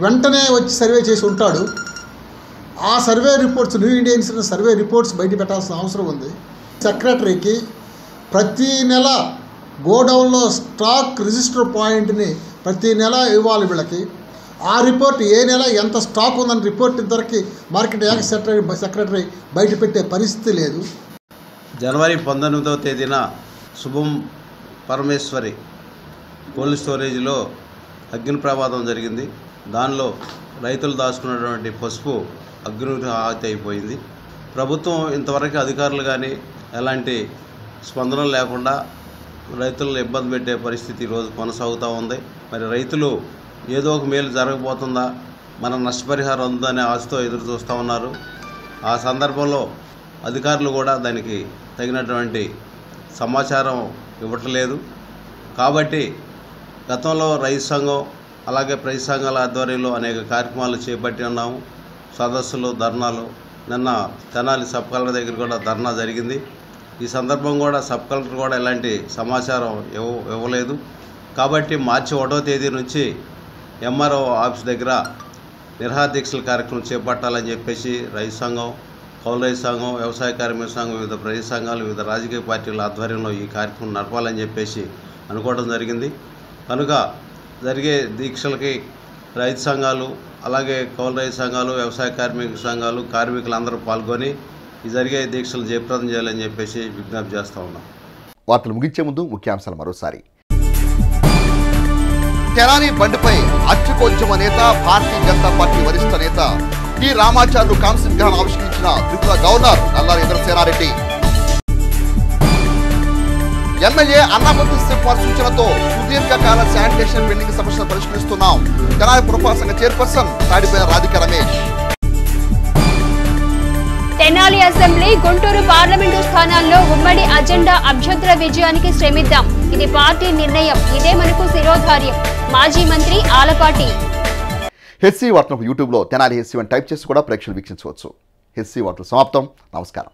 వెంటనే వచ్చి సర్వే చేసి ఉంటాడు. ఆ survey reports, new India insurance survey reports బయట పెట్టాల్సిన అవసరం ఉంది. సెక్రటరీకి ప్రతీ నెల గోడౌన్లో స్టాక్ రిజిస్టర్ పాయింట్ని ప్రతీ నెల ఇవ్వాలి వీళ్ళకి. ఆ రిపోర్ట్ ఏ నెల ఎంత స్టాక్ ఉందని రిపోర్ట్ ఇంతవరకు మార్కెట్ యాక్ట్ సెక్రటరీ బయట పెట్టే పరిస్థితి లేదు. జనవరి 19వ తేదీన శుభం పరమేశ్వరి కోల్డ్ స్టోరేజ్లో అగ్ని ప్రమాదం జరిగింది. దానిలో రైతులు దాచుకున్నటువంటి పసుపు అగ్నికి ఆహుతి అయిపోయింది. ప్రభుత్వం ఇంతవరకు అధికారులు కానీ ఎలాంటి స్పందన లేకుండా రైతులను ఇబ్బంది పెట్టే పరిస్థితి ఈరోజు కొనసాగుతూ ఉంది. మరి రైతులు ఏదో ఒక మేలు జరగబోతుందా, మన నష్టపరిహారం ఉందనే ఆశతో ఎదురు చూస్తూ ఉన్నారు. ఆ సందర్భంలో అధికారులు కూడా దానికి తగినటువంటి సమాచారం ఇవ్వట్లేదు. కాబట్టి గతంలో రైతు సంఘం అలాగే రైతు సంఘాల ఆధ్వర్యంలో అనేక కార్యక్రమాలు చేపట్టి ఉన్నాము. సదస్సులు, ధర్నాలు. నిన్న తెనాలి సబ్ కలెక్టర్ దగ్గర కూడా ధర్నా జరిగింది. ఈ సందర్భం కూడా సబ్ కలెక్టర్ కూడా ఎలాంటి సమాచారం ఇవ్వలేదు. కాబట్టి మార్చి 1వ తేదీ నుంచి ఎంఆర్ఓ ఆఫీస్ దగ్గర నిరహార దీక్షల కార్యక్రమం చేపట్టాలని చెప్పేసి రైతు సంఘం, కౌలు రైతు సంఘం, వ్యవసాయ కార్మిక సంఘం, వివిధ ప్రజా సంఘాలు, వివిధ రాజకీయ పార్టీల ఆధ్వర్యంలో ఈ కార్యక్రమం నడపాలని చెప్పేసి అనుకోవడం జరిగింది. కనుక జరిగే దీక్షలకి రైతు సంఘాలు, అలాగే కౌలు రైతు సంఘాలు, వ్యవసాయ కార్మిక సంఘాలు, కార్మికులందరూ పాల్గొని ఈ జరిగే దీక్షలు జయప్రదం చేయాలని చెప్పేసి విజ్ఞప్తి చేస్తూ ఉన్నాం. వార్తలు ముగించే ముందు ముఖ్యాంశాలు మరోసారి. తెనాలి బండిపై అత్యుకోద్యమ నేత, భారతీయ జనతా పార్టీ వరిష్ఠ నేత టి రామాచార్యులు కాంస్య విగ్రహాన్ని ఆవిష్కరించిన త్రిపుర గవర్నర్ నల్లారి ఇంద్రసేనారెడ్డి. ఎమ్మెల్యే అన్నాపతి శ్రీకుమార్ సూచనతో సుదీర్ఘకాల శానిటేషన్ పెండింగ్ సమస్యను పరిష్కరిస్తున్నాం. తెనాలి పురపాలక సంఘ చైర్పర్సన్ తాడిపోయిన రాధిక రమేష్. తెనాలి అసెంబ్లీ, గుంటూరు పార్లమెంటు స్థానాల్లో ఉమ్మడి అజెండా అభ్యర్థుల విజయానికి శ్రమిద్దాం. ఇది పార్టీ నిర్ణయం, ఇదే మనకు శిరోధార్యం. మాజీ మంత్రి ఆలపాటి. హెచ్సి వార్తలకు యూట్యూబ్లో తెనాలి హెచ్సి అని టైప్ చేసి కూడా ప్రేక్షకులు వీక్షించవచ్చు. హెచ్సి వార్తలు సమాప్తం. నమస్కారం.